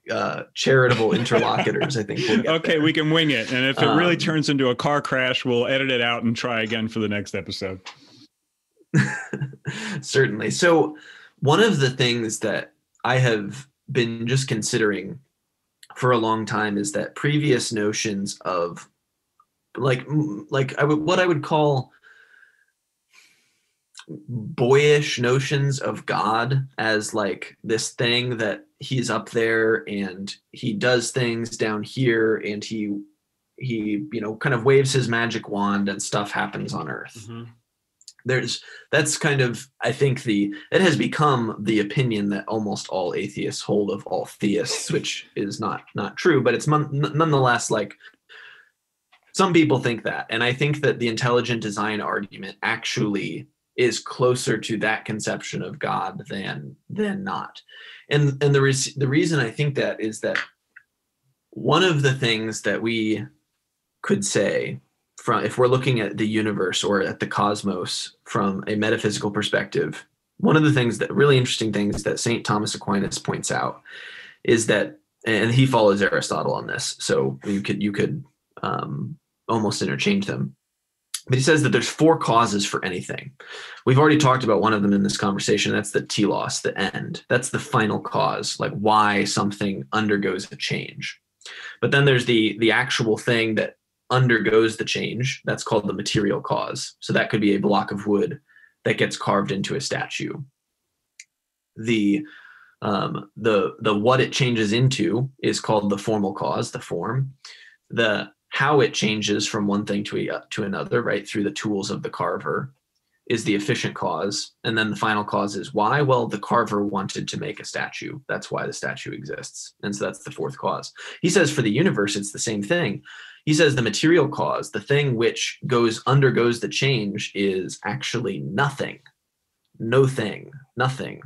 charitable interlocutors, I think we'll get okay, there. We can wing it. And if it really turns into a car crash, we'll edit it out and try again for the next episode. Certainly. So one of the things that I have been just considering for a long time is that previous notions of what I would call boyish notions of God as this thing that he's up there and he does things down here and he kind of waves his magic wand and stuff happens on Earth. Mm-hmm. That's kind of, I think it has become the opinion that almost all atheists hold of all theists, which is not true, but it's nonetheless some people think that. And I think that the intelligent design argument actually is closer to that conception of God than not. And the reason I think that is that one of the things that we could say if we're looking at the universe or at the cosmos from a metaphysical perspective, one of the really interesting things that St. Thomas Aquinas points out is that, and he follows Aristotle on this, so you could almost interchange them. But he says that there's 4 causes for anything. We've already talked about one of them in this conversation. That's the telos, the end. That's the final cause, why something undergoes a change. But then there's the actual thing that undergoes the change. That's called the material cause. So that could be a block of wood that gets carved into a statue. The what it changes into is called the formal cause, the form. The how it changes from one thing to another, right, through the tools of the carver, is the efficient cause. And then the final cause is why? Well, the carver wanted to make a statue. That's why the statue exists. And so that's the 4th cause. He says for the universe, it's the same thing. He says the material cause, the thing which undergoes the change, is actually nothing. No thing, nothing.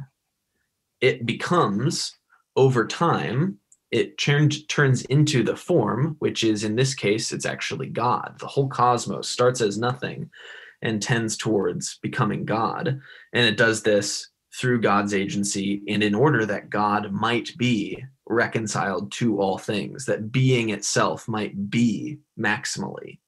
It becomes, over time, it turns into the form, which is, in this case, it's actually God. The whole cosmos starts as nothing and tends towards becoming God. And it does this through God's agency and in order that God might be reconciled to all things, that being itself might be maximally.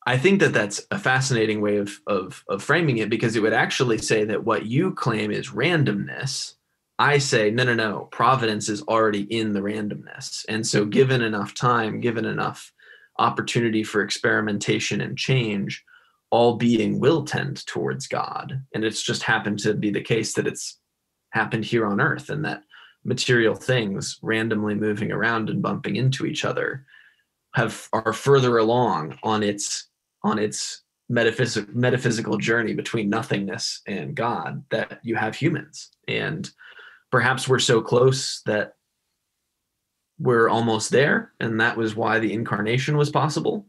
I think that that's a fascinating way of framing it, because it would actually say that what you claim is randomness, I say, no, providence is already in the randomness. And so given enough time, given enough opportunity for experimentation and change, all being will tend towards God. And it's just happened to be the case that it's happened here on Earth, and that material things randomly moving around and bumping into each other are further along on its metaphysical journey between nothingness and God that you have humans. And perhaps we're so close that we're almost there, and that was why the incarnation was possible.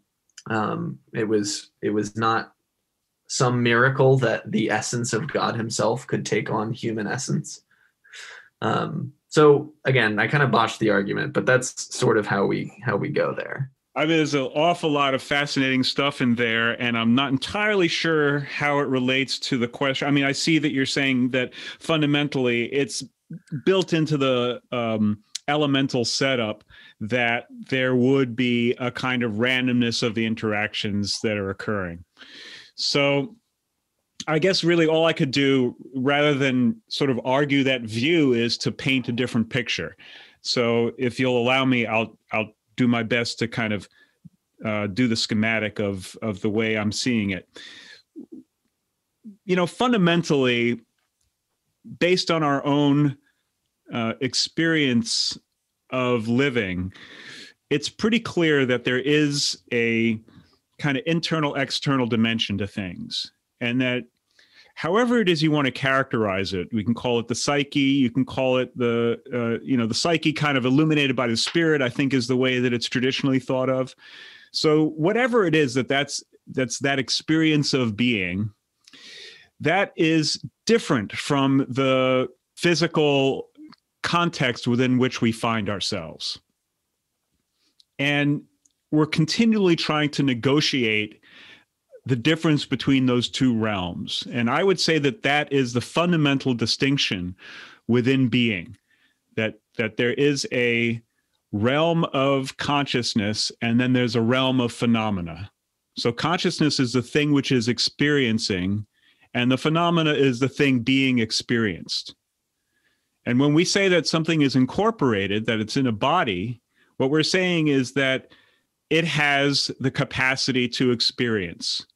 It was not some miracle that the essence of God himself could take on human essence. So again, I kind of botched the argument, but that's sort of how we go there. I mean, there's an awful lot of fascinating stuff in there, and I'm not entirely sure how it relates to the question. I mean, I see that you're saying that fundamentally it's built into the elemental setup that there would be a kind of randomness of the interactions that are occurring. So I guess really all I could do, rather than sort of argue that view, is to paint a different picture. So if you'll allow me, I'll do my best to kind of do the schematic of the way I'm seeing it. You know, fundamentally, based on our own experience of living, it's pretty clear that there is a kind of internal, external dimension to things. And that however it is you want to characterize it, we can call it the psyche, you can call it the psyche kind of illuminated by the spirit, I think is the way that it's traditionally thought of. So whatever it is that's that experience of being, that is different from the physical context within which we find ourselves. And we're continually trying to negotiate the difference between those two realms. And I would say that that is the fundamental distinction within being, that there is a realm of consciousness and then there's a realm of phenomena. So consciousness is the thing which is experiencing, and the phenomena is the thing being experienced. And when we say that something is incorporated, that it's in a body, what we're saying is that it has the capacity to experience.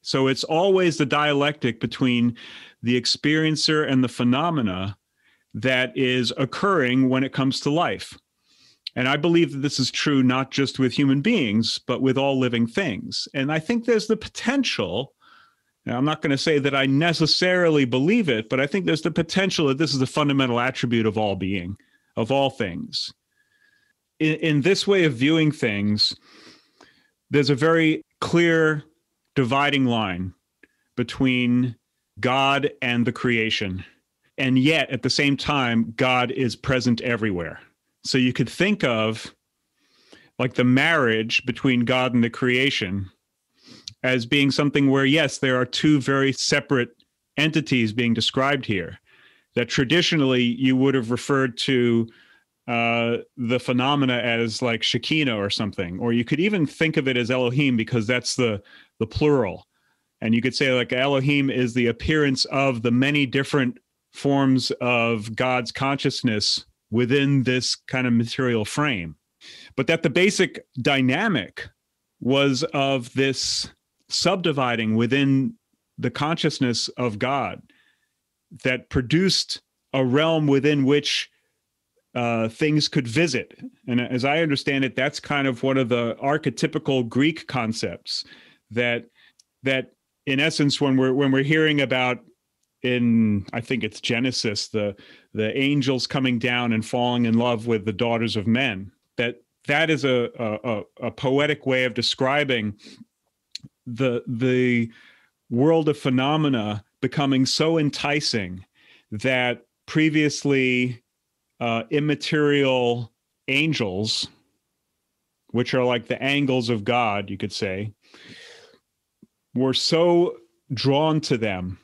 So it's always the dialectic between the experiencer and the phenomena that is occurring when it comes to life. And I believe that this is true not just with human beings, but with all living things. And I think there's the potential, now I'm not going to say that I necessarily believe it, but I think there's the potential that this is a fundamental attribute of all being, of all things. In this way of viewing things, there's a very clear dividing line between God and the creation. And yet, at the same time, God is present everywhere. So you could think of like the marriage between God and the creation as being something where, yes, there are two very separate entities being described here, that traditionally you would have referred to the phenomena as like Shekinah or something, or you could even think of it as Elohim because that's the plural. And you could say like Elohim is the appearance of the many different forms of God's consciousness within this kind of material frame. But that the basic dynamic was of this subdividing within the consciousness of God that produced a realm within which things could visit. And as I understand it, that's kind of one of the archetypical Greek concepts that in essence, when we're hearing about in, I think it's Genesis, the angels coming down and falling in love with the daughters of men, that is a poetic way of describing the world of phenomena becoming so enticing that previously immaterial angels, which are like the angles of God, you could say, were so drawn to them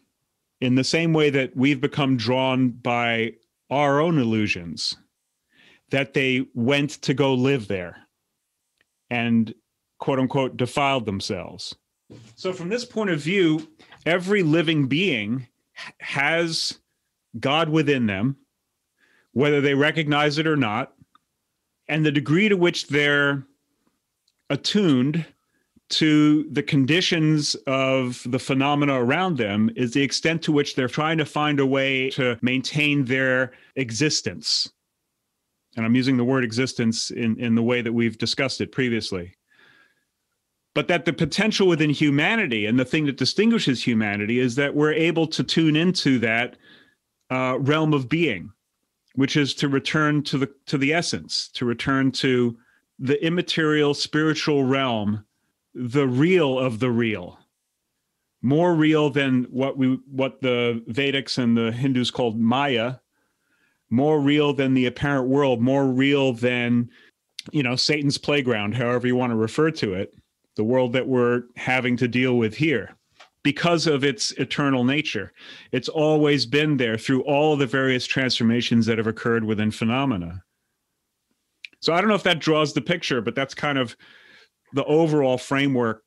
in the same way that we've become drawn by our own illusions, that they went to go live there and, quote unquote, defiled themselves. So from this point of view, every living being has God within them, whether they recognize it or not, and the degree to which they're attuned to the conditions of the phenomena around them is the extent to which they're trying to find a way to maintain their existence. And I'm using the word existence in the way that we've discussed it previously. But that the potential within humanity and the thing that distinguishes humanity is that we're able to tune into that realm of being. which is to return to the essence, to return to the immaterial spiritual realm, the real of the real, more real than what the Vedics and the Hindus called Maya, more real than the apparent world, more real than, Satan's playground, however you want to refer to it, the world that we're having to deal with here, because of its eternal nature. It's always been there through all the various transformations that have occurred within phenomena. So I don't know if that draws the picture, but that's kind of the overall framework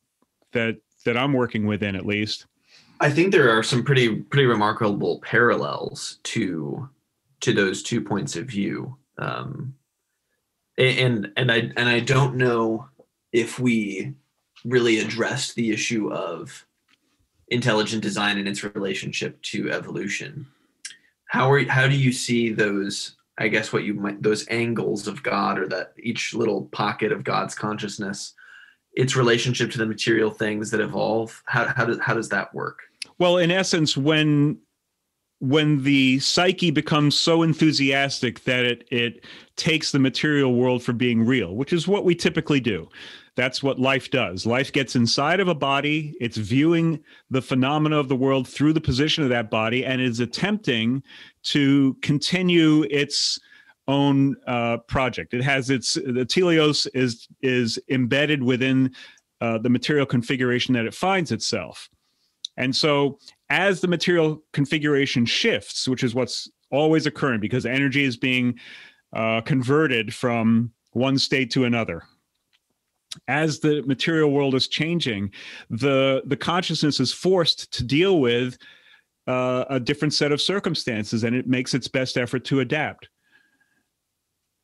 that I'm working within, at least. I think there are some pretty remarkable parallels to those 2 points of view, and I don't know if we really addressed the issue of intelligent design and its relationship to evolution. How do you see those? I guess those angles of God, or that each little pocket of God's consciousness, its relationship to the material things that evolve. How does that work? Well, in essence, when the psyche becomes so enthusiastic that it takes the material world for being real, which is what we typically do. That's what life does. Life gets inside of a body. It's viewing the phenomena of the world through the position of that body, and is attempting to continue its own project. It has the teleos is embedded within the material configuration that it finds itself. And so as the material configuration shifts, which is what's always occurring because energy is being converted from one state to another, as the material world is changing, the consciousness is forced to deal with a different set of circumstances, and it makes its best effort to adapt.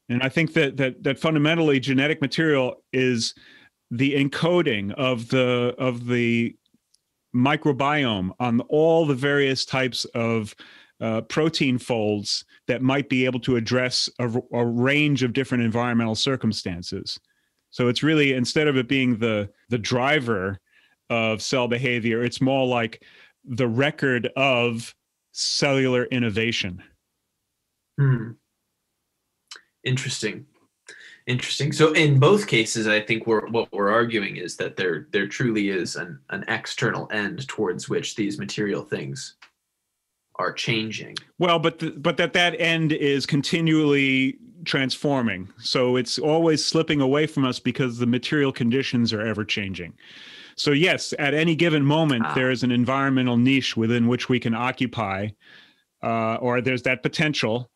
And I think that fundamentally genetic material is the encoding of the microbiome on all the various types of protein folds that might be able to address a range of different environmental circumstances. So it's really, instead of it being the driver of cell behavior, it's more like the record of cellular innovation. Interesting. So in both cases, I think what we're arguing is that there truly is an external end towards which these material things are changing. Well, but that end is continually transforming. So it's always slipping away from us because the material conditions are ever changing. So yes, at any given moment, there is an environmental niche within which we can occupy, or there's that potential.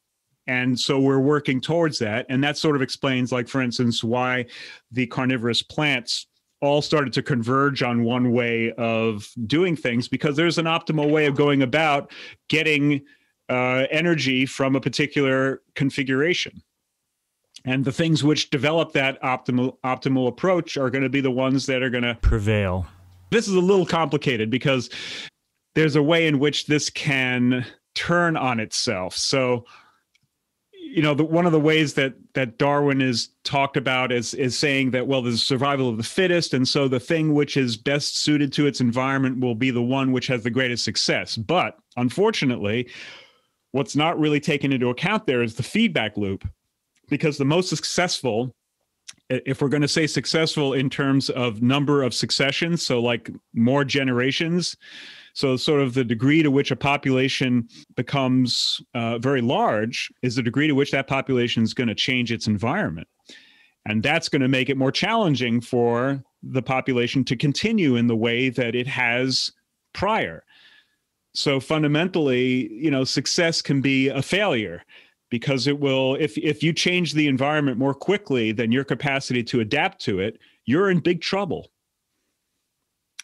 And so we're working towards that. And that sort of explains, like, for instance, why the carnivorous plants all started to converge on one way of doing things, because there's an optimal way of going about getting energy from a particular configuration. And the things which develop that optimal approach are going to be the ones that are going to prevail. This is a little complicated because there's a way in which this can turn on itself. So, one of the ways that Darwin is talked about is saying that, well, there's survival of the fittest, and so the thing which is best suited to its environment will be the one which has the greatest success. But unfortunately, what's not really taken into account there is the feedback loop, because the most successful, if we're going to say successful in terms of number of successions, so like more generations, so sort of the degree to which a population becomes very large is the degree to which that population is going to change its environment. And that's going to make it more challenging for the population to continue in the way that it has prior. So fundamentally, success can be a failure, because it will, if you change the environment more quickly than your capacity to adapt to it, you're in big trouble.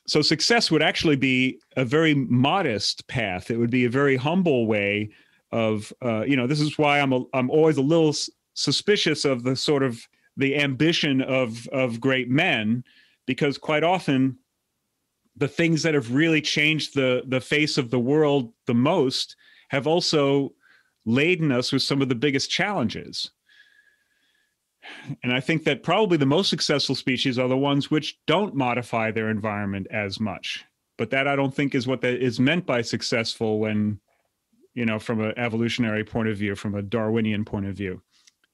So success would actually be a very modest path. It would be a very humble way of, this is why I'm always a little suspicious of the sort of the ambition of great men, because quite often the things that have really changed the face of the world the most have also laden us with some of the biggest challenges. And I think that probably the most successful species are the ones which don't modify their environment as much. But that, I don't think, is what that is meant by successful when from an evolutionary point of view, from a Darwinian point of view.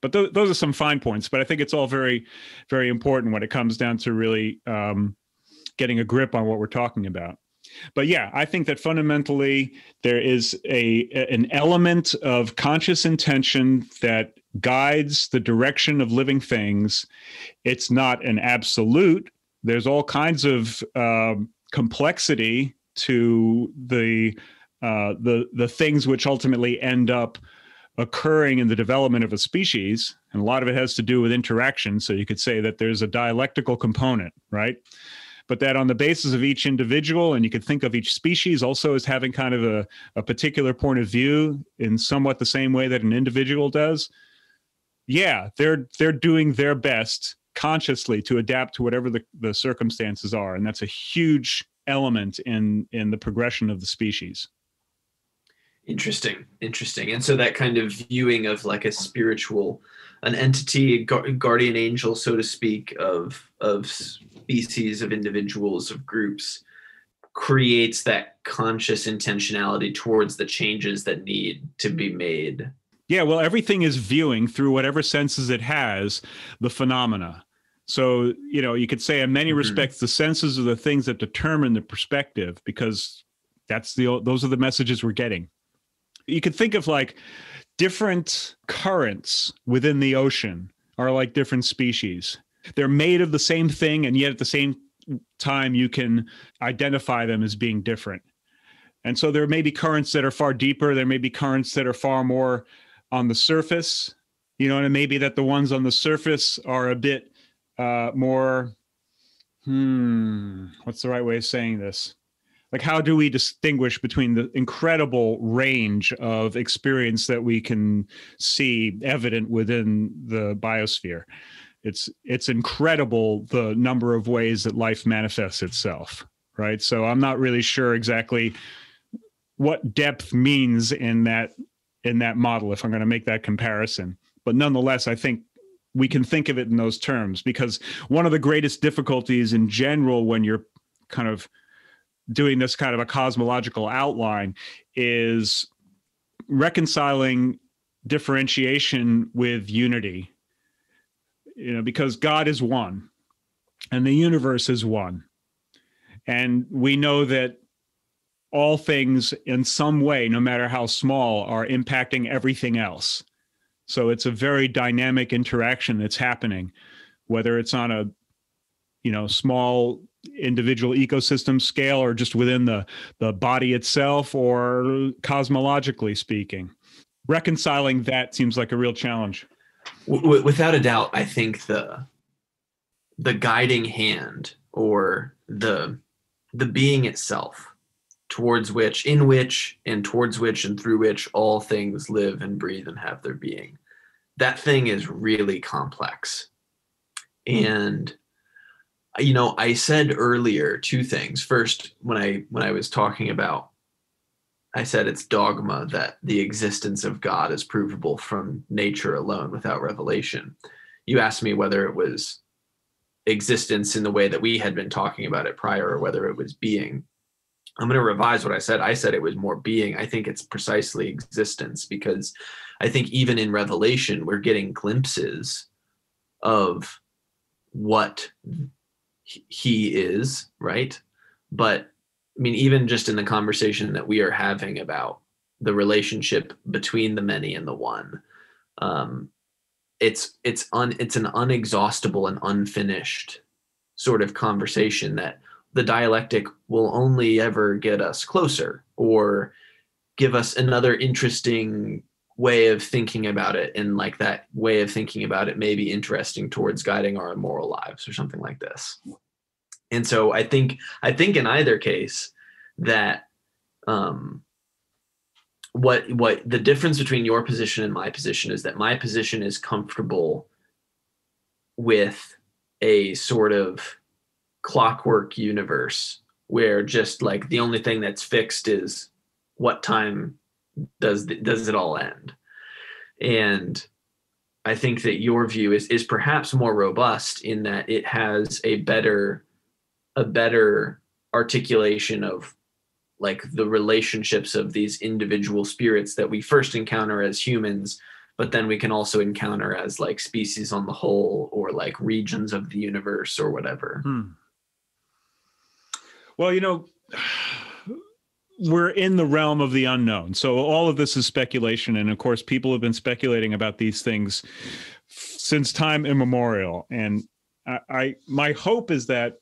But those are some fine points. But I think it's all very, very important when it comes down to really getting a grip on what we're talking about. But yeah, I think that fundamentally there is an element of conscious intention that guides the direction of living things. It's not an absolute. There's all kinds of complexity to the things which ultimately end up occurring in the development of a species. And a lot of it has to do with interaction. So you could say that there's a dialectical component, right? But that on the basis of each individual, and you could think of each species also as having kind of a particular point of view in somewhat the same way that an individual does. Yeah, they're doing their best consciously to adapt to whatever the circumstances are. And that's a huge element in the progression of the species. Interesting. And so that kind of viewing of like a spiritual, an entity, guardian angel, so to speak, of species, of individuals, of groups, creates that conscious intentionality towards the changes that need to be made. Yeah, well, everything is viewing through whatever senses it has the phenomena. So, you could say in many respects, the senses are the things that determine the perspective, because those are the messages we're getting. You could think of like different currents within the ocean are like different species. They're made of the same thing, and yet at the same time, you can identify them as being different. And so there may be currents that are far deeper. There may be currents that are far more on the surface, and it may be that the ones on the surface are a bit more, what's the right way of saying this? Like, how do we distinguish between the incredible range of experience that we can see evident within the biosphere? It's incredible the number of ways that life manifests itself, right? So I'm not really sure exactly what depth means in that model, if I'm going to make that comparison. But nonetheless, I think we can think of it in those terms, because one of the greatest difficulties in general when you're kind of doing this kind of a cosmological outline is reconciling differentiation with unity, because God is one and the universe is one. And we know that all things in some way, no matter how small, are impacting everything else. So it's a very dynamic interaction that's happening, whether it's on a, small individual ecosystem scale or just within the body itself, or cosmologically speaking. Reconciling that seems like a real challenge. Without a doubt, I think the guiding hand, or the being itself, towards which, in which, and towards which, and through which all things live and breathe and have their being, that thing is really complex. And I said earlier two things. First, when I was talking about, I said it's dogma that the existence of God is provable from nature alone without revelation. You asked me whether it was existence in the way that we had been talking about it prior, or whether it was being. I'm going to revise what I said. I said it was more being. I think it's precisely existence, because I think even in Revelation, we're getting glimpses of what he is, right? But I mean, even just in the conversation that we are having about the relationship between the many and the one, it's an unexhaustible and unfinished sort of conversation that the dialectic will only ever get us closer, or give us another interesting way of thinking about it. And like that way of thinking about it may be interesting towards guiding our immoral lives or something like this. And so I think in either case that what the difference between your position and my position is that my position is comfortable with a sort of clockwork universe where just like the only thing that's fixed is what time does it all end. And I think that your view is perhaps more robust in that it has a better articulation of like the relationships of these individual spirits that we first encounter as humans, but then we can also encounter as like species on the whole, or like regions of the universe or whatever. Well, we're in the realm of the unknown. So all of this is speculation. And of course, people have been speculating about these things since time immemorial. And my hope is that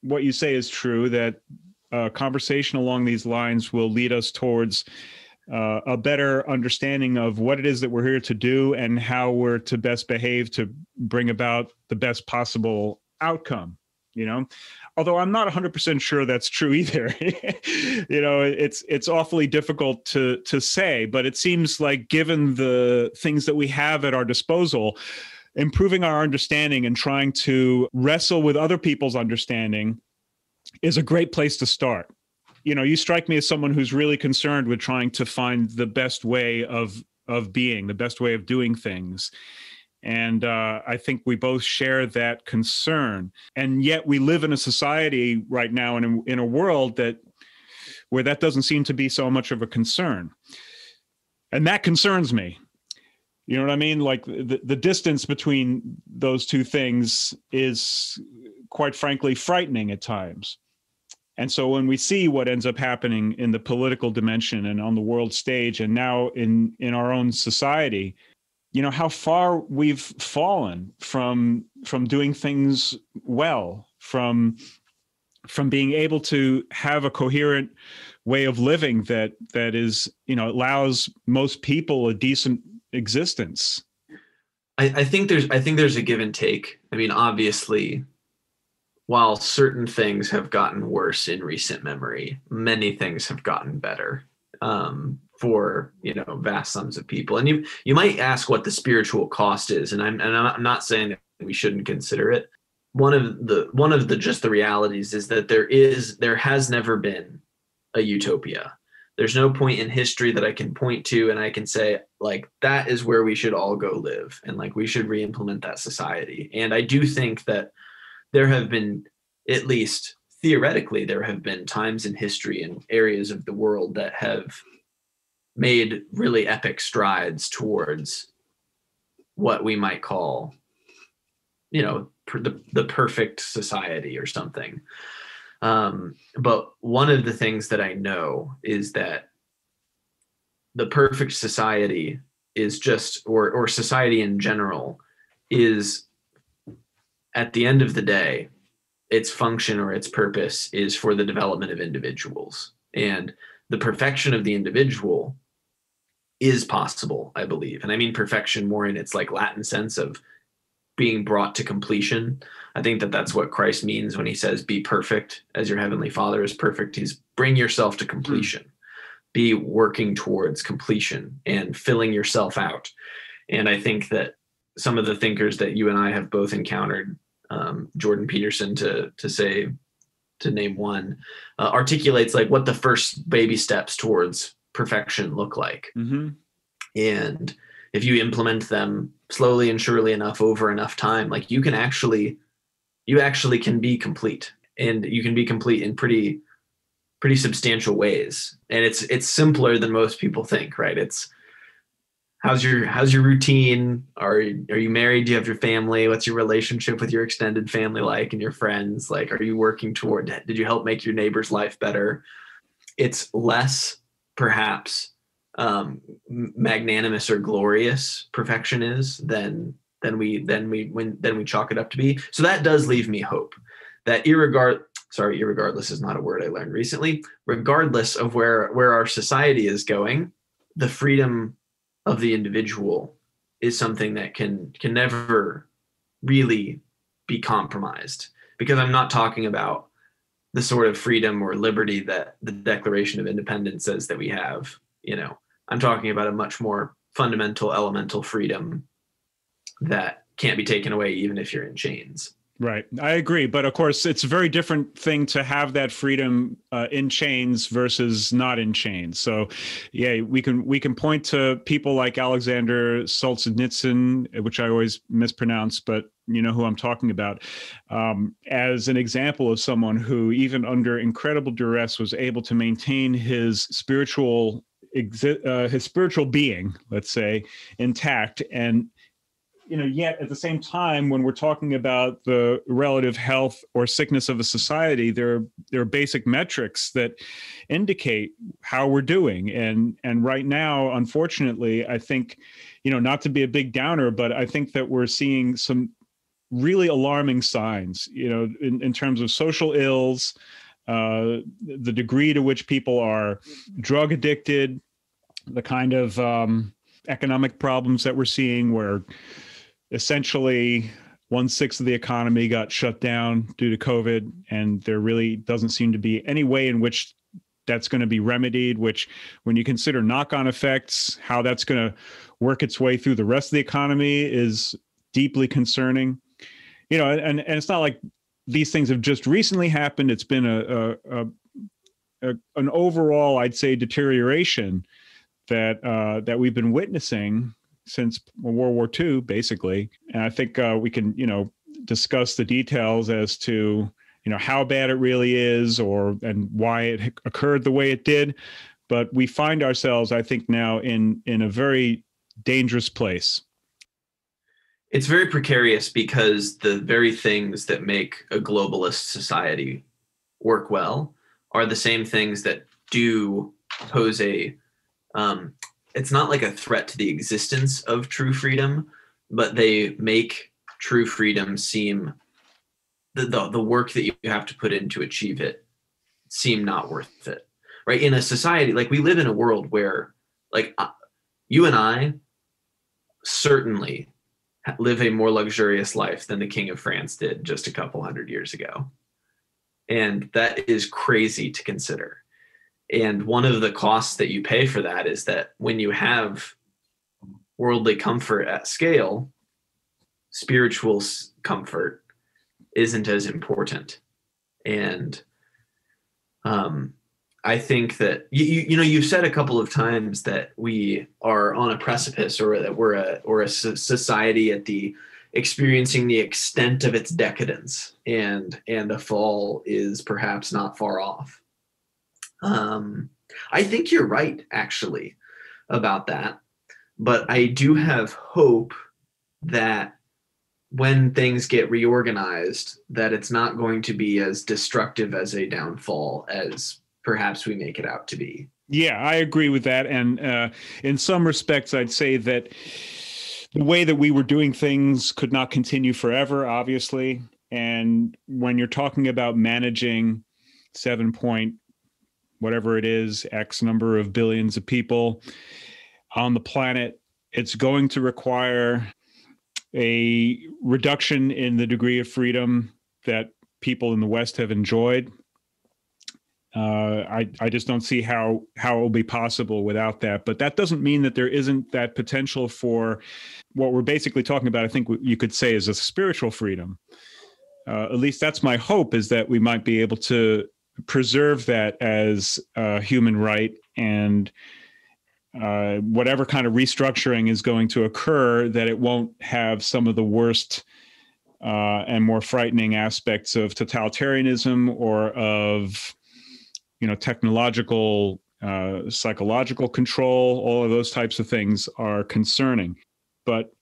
what you say is true, that conversation along these lines will lead us towards a better understanding of what it is that we're here to do and how we're to best behave to bring about the best possible outcome, Although I'm not 100% sure that's true either. It's awfully difficult to say, but it seems like given the things that we have at our disposal, improving our understanding and trying to wrestle with other people's understanding is a great place to start. You strike me as someone who's really concerned with trying to find the best way of being, the best way of doing things. And I think we both share that concern. And yet we live in a society right now and in a world where that doesn't seem to be so much of a concern. And that concerns me. You know what I mean? Like the distance between those two things is, quite frankly, frightening at times. And so when we see what ends up happening in the political dimension and on the world stage, and now in our own society, how far we've fallen from doing things well, from being able to have a coherent way of living that is, allows most people a decent existence. I think there's a give and take. I mean, obviously, while certain things have gotten worse in recent memory, many things have gotten better. For vast sums of people. And you might ask what the spiritual cost is, and I'm not saying that we shouldn't consider it. One of the just the realities is that there has never been a utopia. There's no point in history that I can point to and I can say, like, that is where we should all go live, and like we should re-implement that society. And I do think that there have been, at least theoretically, there have been times in history and areas of the world that have made really epic strides towards what we might call, the perfect society or something. But one of the things that I know is that the perfect society is just, or society in general, is, at the end of the day, its function or its purpose is for the development of individuals. And the perfection of the individual is possible, I believe. And I mean perfection more in its like Latin sense of being brought to completion. I think that that's what Christ means when he says, be perfect as your heavenly Father is perfect. He's bring yourself to completion, be working towards completion and filling yourself out. And I think that some of the thinkers that you and I have both encountered, Jordan Peterson to name one, articulates like what the first baby steps towards perfection look like. Mm-hmm. And if you implement them slowly and surely enough over enough time, like you actually can be complete, and you can be complete in pretty substantial ways. And it's simpler than most people think, right? It's how's your routine? Are you married? Do you have your family? What's your relationship with your extended family like, and your friends? Like, are you working toward, did you help make your neighbor's life better? It's less perhaps magnanimous or glorious perfection is than we chalk it up to be. So that does leave me hope that irregardless is not a word I learned recently. Regardless of where our society is going, the freedom of the individual is something that can never really be compromised, because I'm not talking about the sort of freedom or liberty that the Declaration of Independence says that we have. I'm talking about a much more fundamental, elemental freedom that can't be taken away even if you're in chains. Right. I agree. But of course, it's a very different thing to have that freedom in chains versus not in chains. So, yeah, we can point to people like Alexander Solzhenitsyn, which I always mispronounce, but you know who I'm talking about, as an example of someone who, even under incredible duress, was able to maintain his spiritual being, let's say, intact. And yet at the same time, when we're talking about the relative health or sickness of a society, there are basic metrics that indicate how we're doing. And right now, unfortunately, I think, not to be a big downer, but I think that we're seeing some really alarming signs, in terms of social ills, the degree to which people are drug addicted, the kind of economic problems that we're seeing, where essentially 1/6 of the economy got shut down due to COVID, and there really doesn't seem to be any way in which that's going to be remedied, which, when you consider knock-on effects, how that's going to work its way through the rest of the economy, is deeply concerning. And it's not like these things have just recently happened. It's been an overall, I'd say, deterioration that we've been witnessing since World War II, basically. And I think we can, discuss the details as to, how bad it really is, and why it occurred the way it did. But we find ourselves, I think, now in a very dangerous place. It's very precarious because the very things that make a globalist society work well are the same things that do pose it's not like a threat to the existence of true freedom, but they make true freedom seem, the work that you have to put in to achieve it seem not worth it, right? In a society, like, we live in a world where, like, you and I certainly live a more luxurious life than the King of France did just a couple hundred years ago. And that is crazy to consider. And one of the costs that you pay for that is that when you have worldly comfort at scale, spiritual comfort isn't as important. And I think that you've said a couple of times that we are on a precipice, or that we're a society at the experiencing the extent of its decadence, and a fall is perhaps not far off. I think you're right, actually, about that. But I do have hope that when things get reorganized, that it's not going to be as destructive as a downfall as perhaps we make it out to be. Yeah, I agree with that. And in some respects, I'd say that the way that we were doing things could not continue forever, obviously. And when you're talking about managing 7 point whatever it is, X number of billions of people on the planet, it's going to require a reduction in the degree of freedom that people in the West have enjoyed. I just don't see how it will be possible without that. But that doesn't mean that there isn't that potential for what we're basically talking about. I think you could say is a spiritual freedom. At least that's my hope, is that we might be able to preserve that as a human right, and whatever kind of restructuring is going to occur, that it won't have some of the worst and more frightening aspects of totalitarianism, or of technological, psychological control. All of those types of things are concerning. But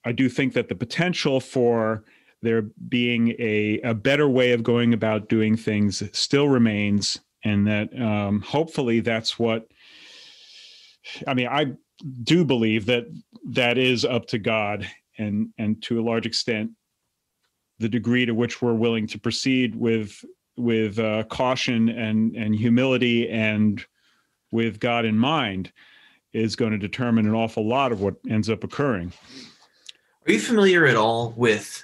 I do think that the potential for there being a better way of going about doing things still remains, and that hopefully that's what, I do believe that is up to God, and to a large extent, the degree to which we're willing to proceed with caution and humility, and with God in mind, is going to determine an awful lot of what ends up occurring. Are you familiar at all with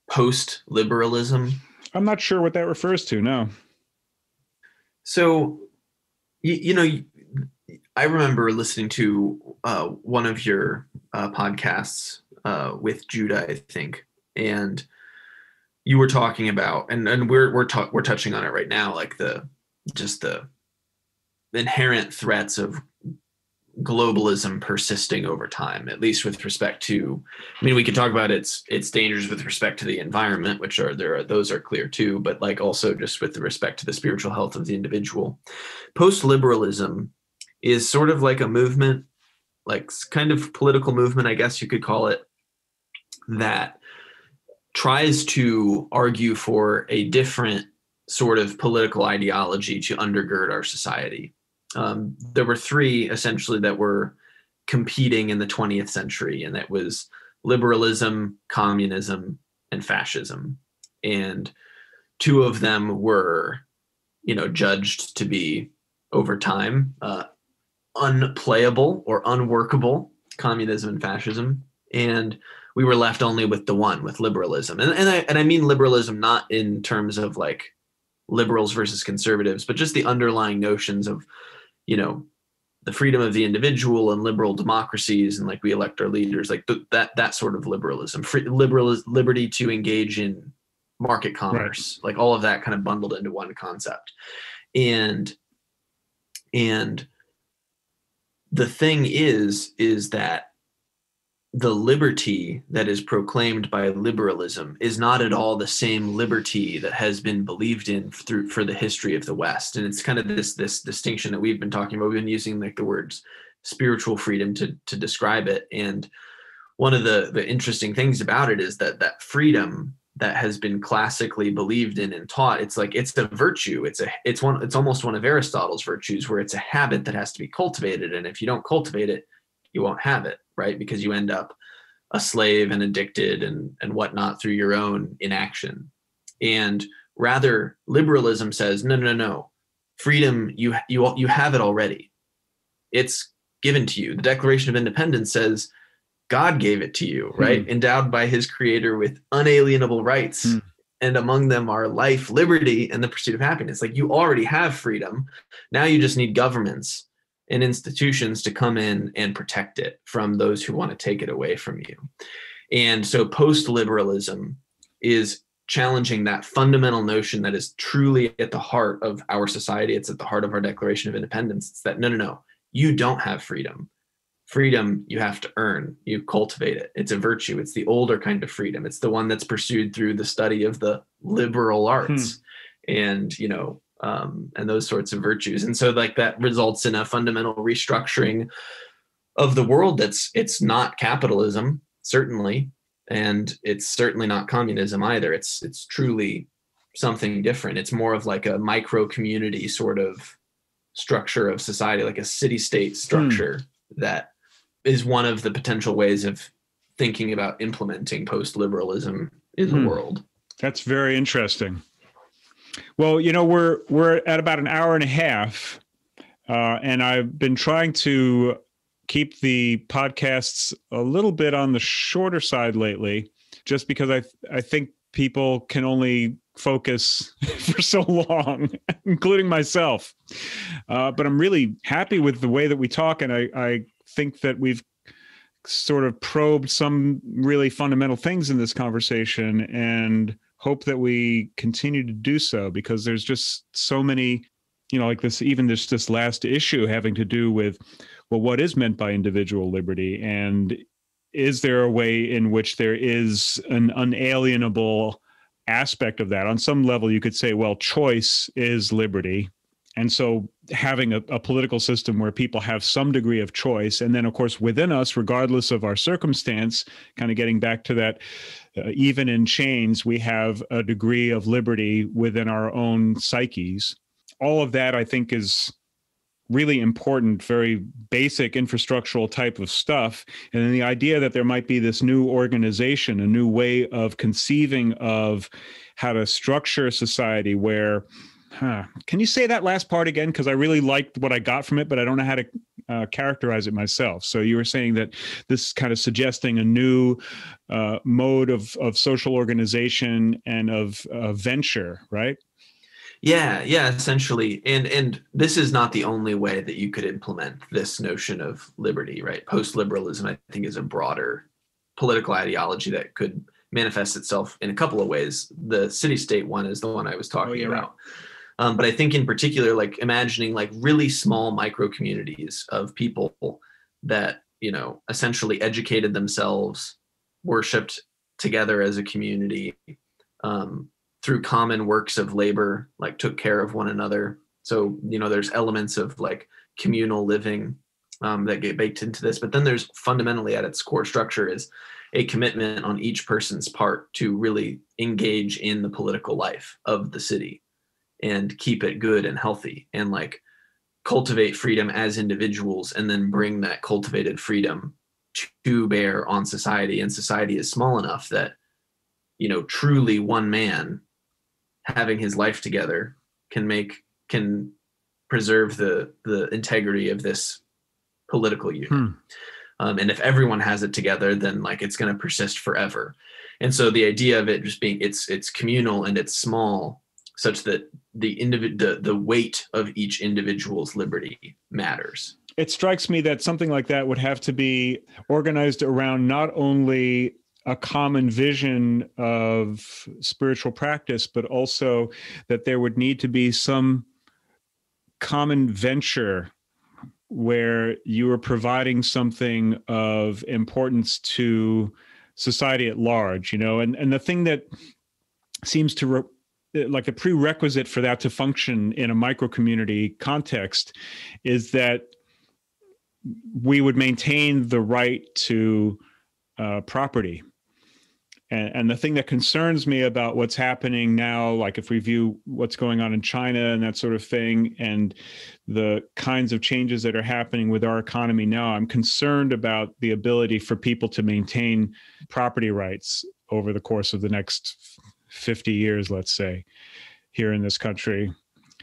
post-liberalism? I'm not sure what that refers to, no. So, I remember listening to one of your podcasts with Judah, I think, and you were talking about, and we're touching on it right now, like the inherent threats of globalism persisting over time, at least with respect to, I mean, we could talk about its dangers with respect to the environment, which those are clear too, but like also just with respect to the spiritual health of the individual. Post-liberalism is sort of like a movement, like kind of political movement, I guess you could call it, that tries to argue for a different sort of political ideology to undergird our society. There were three essentially that were competing in the 20th century, and that was liberalism, communism, and fascism. And two of them were, judged to be over time unplayable or unworkable, communism and fascism. And we were left only with the one, with liberalism. And I mean liberalism not in terms of like liberals versus conservatives, but just the underlying notions of, the freedom of the individual and liberal democracies, and like we elect our leaders, like that sort of liberalism, liberty to engage in market commerce, right. Like all of that kind of bundled into one concept. And the thing is that the liberty that is proclaimed by liberalism is not at all the same liberty that has been believed in for the history of the West. And it's kind of this distinction that we've been talking about. We've been using like the words spiritual freedom to describe it. And one of the interesting things about it is that freedom that has been classically believed in and taught, it's like, it's a virtue. It's almost one of Aristotle's virtues, where it's a habit that has to be cultivated. And if you don't cultivate it, you won't have it, right? Because you end up a slave and addicted and whatnot through your own inaction. And rather, liberalism says, no. Freedom, you have it already. It's given to you. The Declaration of Independence says God gave it to you, right? Endowed by his creator with unalienable rights. And among them are life, liberty, and the pursuit of happiness. Like, you already have freedom. Now you just need governments and institutions to come in and protect it from those who want to take it away from you. And so post-liberalism is challenging that fundamental notion that is truly at the heart of our society. It's at the heart of our Declaration of Independence. It's that, no, you don't have freedom. Freedom, you have to earn, you cultivate it. It's a virtue. It's the older kind of freedom. It's the one that's pursued through the study of the liberal arts and those sorts of virtues. And so like that results in a fundamental restructuring of the world. It's not capitalism, certainly, and it's certainly not communism either. It's truly something different. It's more of like a micro community sort of structure of society, like a city-state structure that is one of the potential ways of thinking about implementing post-liberalism in the world. That's very interesting. Well, we're at about an hour and a half, and I've been trying to keep the podcasts a little bit on the shorter side lately, just because I think people can only focus for so long, including myself. But I'm really happy with the way that we talk, and I think that we've sort of probed some really fundamental things in this conversation, and hope that we continue to do so, because there's just so many, like this, even this last issue having to do with, well, what is meant by individual liberty? And is there a way in which there is an unalienable aspect of that? On some level, you could say, well, choice is liberty. And so having a political system where people have some degree of choice, and then, of course, within us, regardless of our circumstance, kind of getting back to that, even in chains, we have a degree of liberty within our own psyches. All of that, I think, is really important, very basic infrastructural type of stuff. And then the idea that there might be this new organization, a new way of conceiving of how to structure a society where, can you say that last part again? Because I really liked what I got from it, but I don't know how to characterize it myself. So you were saying that this is kind of suggesting a new mode of social organization and of venture, right? Yeah, essentially. And this is not the only way that you could implement this notion of liberty, right? Post-liberalism, I think, is a broader political ideology that could manifests itself in a couple of ways. The city-state one is the one I was talking about. Right. But I think in particular, like imagining like really small micro communities of people that, essentially educated themselves, worshiped together as a community, through common works of labor, like took care of one another. So, there's elements of like communal living that get baked into this, but then there's fundamentally at its core structure is a commitment on each person's part to really engage in the political life of the city and keep it good and healthy and like cultivate freedom as individuals and then bring that cultivated freedom to bear on society. And society is small enough that, truly one man having his life together can preserve the integrity of this political union. And if everyone has it together, then like it's going to persist forever. And so the idea of it just being it's communal and it's small, such that the weight of each individual's liberty matters. It strikes me that something like that would have to be organized around not only a common vision of spiritual practice, but also that there would need to be some common venture where you are providing something of importance to society at large, and the thing that seems to like a prerequisite for that to function in a micro community context is that we would maintain the right to property. And the thing that concerns me about what's happening now, like if we view what's going on in China and that sort of thing, and the kinds of changes that are happening with our economy now, I'm concerned about the ability for people to maintain property rights over the course of the next 50 years, let's say, here in this country.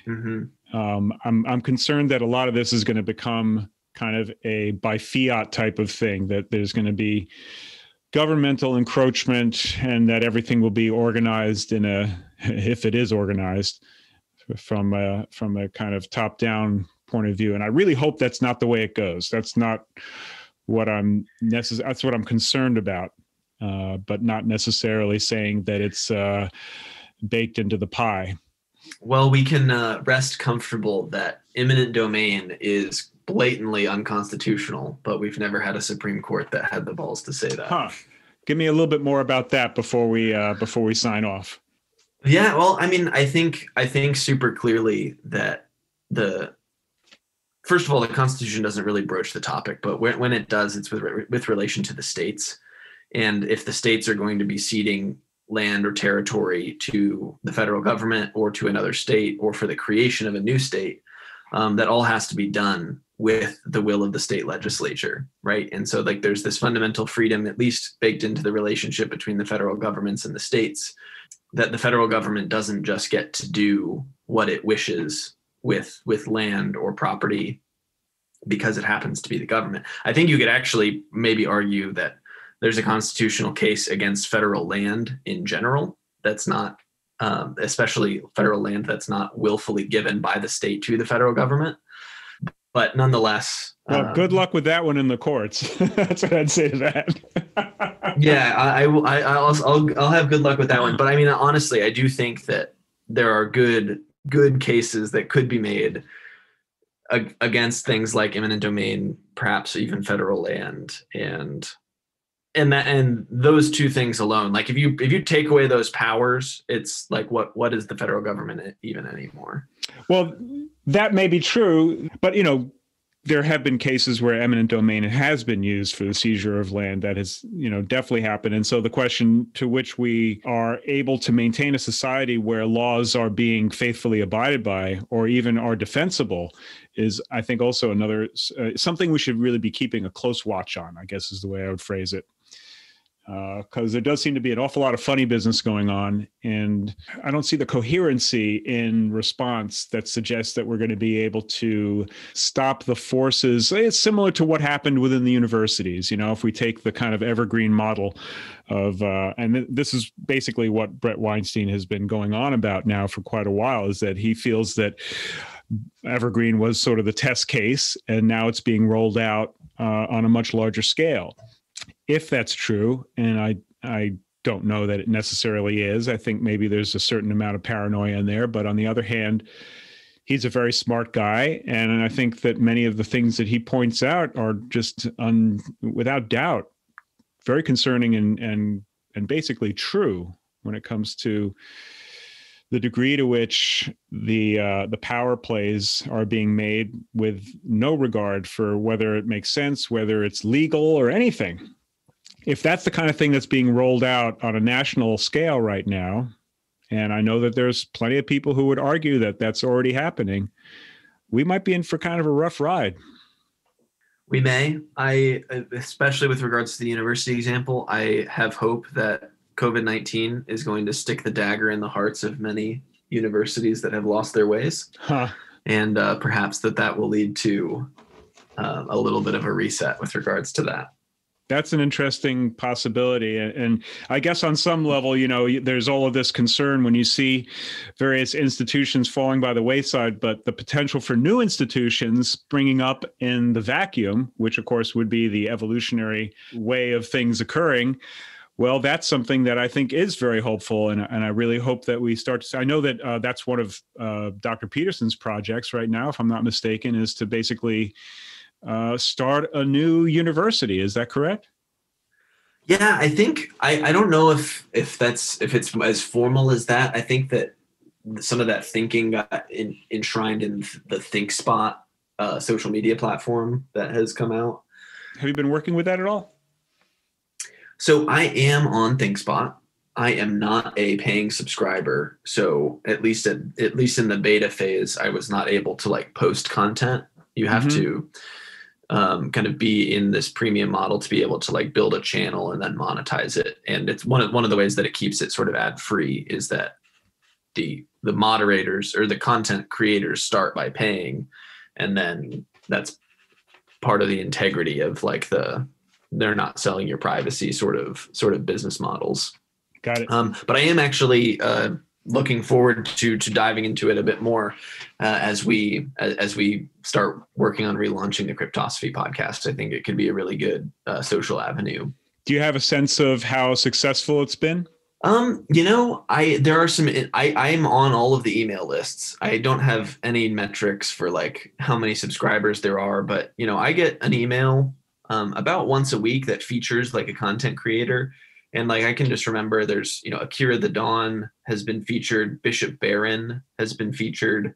I'm concerned that a lot of this is going to become kind of a by fiat type of thing, that there's going to be governmental encroachment and that everything will be organized if it is organized from a kind of top down point of view. And I really hope that's not the way it goes. That's not what that's what I'm concerned about, but not necessarily saying that it's baked into the pie. Well, we can rest comfortable that eminent domain is blatantly unconstitutional, but we've never had a Supreme Court that had the balls to say that. Give me a little bit more about that before we sign off. Yeah, well, I mean, I think super clearly that first of all, the Constitution doesn't really broach the topic, but when it does, it's with relation to the states. And if the states are going to be ceding land or territory to the federal government or to another state or for the creation of a new state, that all has to be done with the will of the state legislature, right? And so like there's this fundamental freedom, at least baked into the relationship between the federal governments and the states, that the federal government doesn't just get to do what it wishes with land or property because it happens to be the government. I think you could actually maybe argue that there's a constitutional case against federal land in general that's not, especially federal land that's not willfully given by the state to the federal government. But nonetheless, well, good luck with that one in the courts. That's what I'd say to that. Yeah, I'll have good luck with that one. But I mean, honestly, I do think that there are good cases that could be made against things like eminent domain, perhaps even federal land, and those two things alone. Like if you take away those powers, it's like what is the federal government even anymore? Well, that may be true, but there have been cases where eminent domain has been used for the seizure of land. That has, definitely happened. And so the question to which we are able to maintain a society where laws are being faithfully abided by, or even are defensible, is, I think, also another something we should really be keeping a close watch on, I guess is the way I would phrase it. Because there does seem to be an awful lot of funny business going on, and I don't see the coherency in response that suggests that we're going to be able to stop the forces. It's similar to what happened within the universities. If we take the kind of evergreen model of, and this is basically what Brett Weinstein has been going on about now for quite a while, is that he feels that evergreen was sort of the test case, and now it's being rolled out on a much larger scale. If that's true, and I don't know that it necessarily is. I think maybe there's a certain amount of paranoia in there, but on the other hand, he's a very smart guy. And I think that many of the things that he points out are just without doubt, very concerning and basically true when it comes to the degree to which the power plays are being made with no regard for whether it makes sense, whether it's legal or anything. If that's the kind of thing that's being rolled out on a national scale right now, and I know that there's plenty of people who would argue that that's already happening, we might be in for kind of a rough ride. We may. Especially with regards to the university example, I have hope that COVID-19 is going to stick the dagger in the hearts of many universities that have lost their ways. And perhaps that will lead to a little bit of a reset with regards to that. That's an interesting possibility. And I guess on some level, there's all of this concern when you see various institutions falling by the wayside, but the potential for new institutions springing up in the vacuum, which of course would be the evolutionary way of things occurring. Well, that's something that I think is very hopeful. And I really hope that we start to, I know that that's one of Dr. Peterson's projects right now, if I'm not mistaken, is to basically start a new university. Is that correct? Yeah, I think I don't know if it's as formal as that. I think that some of that thinking got enshrined in the ThinkSpot social media platform that has come out. Have you been working with that at all? So I am on ThinkSpot. I am not a paying subscriber. So at least in the beta phase, I was not able to post content. You have to kind of be in this premium model to be able to build a channel and then monetize it. And it's one of the ways that it keeps it sort of ad free is that the moderators or the content creators start by paying, and then that's part of the integrity of they're not selling your privacy sort of business models. Got it. But I am actually looking forward to diving into it a bit more as we start working on relaunching the Cryptosophy podcast. I think it could be a really good social avenue. Do you have a sense of how successful it's been? There are some. I'm on all of the email lists. I don't have any metrics for how many subscribers there are, but I get an email about once a week that features a content creator. And I can just remember there's, Akira the Dawn has been featured. Bishop Barron has been featured.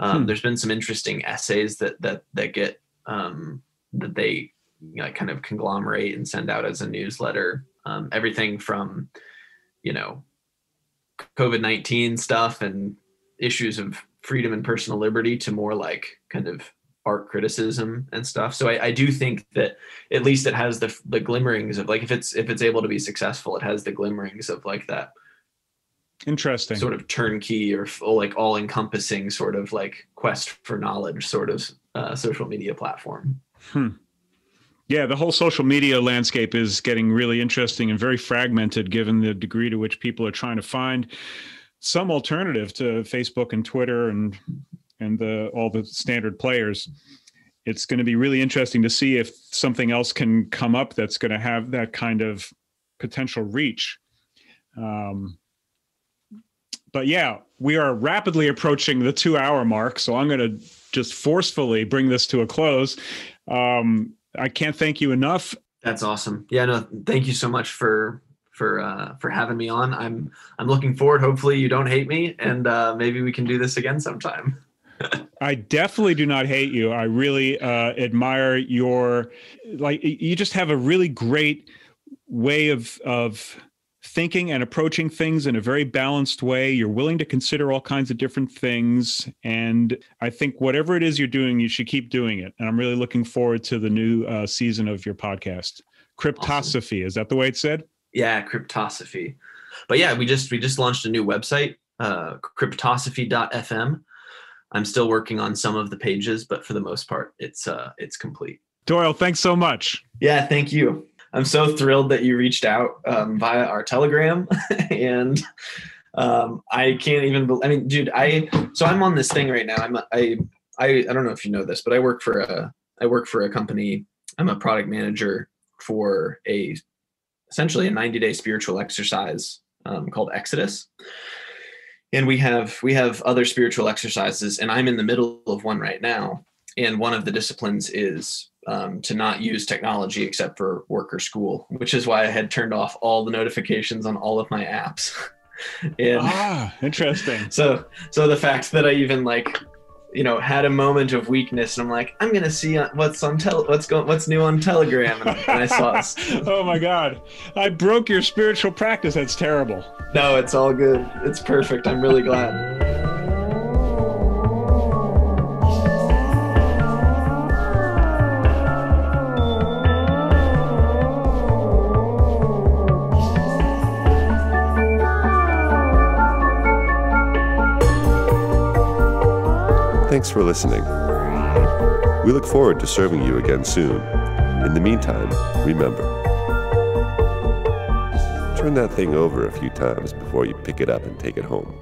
There's been some interesting essays that get that they kind of conglomerate and send out as a newsletter. Everything from, COVID-19 stuff and issues of freedom and personal liberty to more kind of art criticism and stuff. So I do think that at least it has the glimmerings of if it's able to be successful, it has the glimmerings of that interesting sort of turnkey or all encompassing sort of quest for knowledge sort of social media platform. Yeah, the whole social media landscape is getting really interesting and very fragmented given the degree to which people are trying to find some alternative to Facebook and Twitter and all the standard players. It's going to be really interesting to see if something else can come up that's going to have that kind of potential reach. But yeah, we are rapidly approaching the 2-hour mark, so I'm going to just forcefully bring this to a close. I can't thank you enough. That's awesome. Yeah, no, thank you so much for having me on. I'm looking forward. Hopefully you don't hate me, and maybe we can do this again sometime. I definitely do not hate you. I really admire you just have a really great way of thinking and approaching things in a very balanced way. You're willing to consider all kinds of different things. And I think whatever it is you're doing, you should keep doing it. And I'm really looking forward to the new season of your podcast. Cryptosophy, awesome. Is that the way it's said? Yeah, Cryptosophy. But yeah, we just launched a new website, cryptosophy.fm. I'm still working on some of the pages, but for the most part, it's complete. Doyle, thanks so much. Yeah, thank you. I'm so thrilled that you reached out via our Telegram, and I can't even. Dude, so I'm on this thing right now. I don't know if you know this, but I work for a company. I'm a product manager for a essentially a 90-day spiritual exercise called Exodus. And we have other spiritual exercises, and I'm in the middle of one right now. And one of the disciplines is to not use technology except for work or school, which is why I had turned off all the notifications on all of my apps. And interesting. So the fact that I even had a moment of weakness, and I'm like, I'm gonna see what's new on Telegram, and I saw it. Oh my God, I broke your spiritual practice. That's terrible. No, it's all good. It's perfect. I'm really glad. Thanks for listening. We look forward to serving you again soon. In the meantime, remember, turn that thing over a few times before you pick it up and take it home.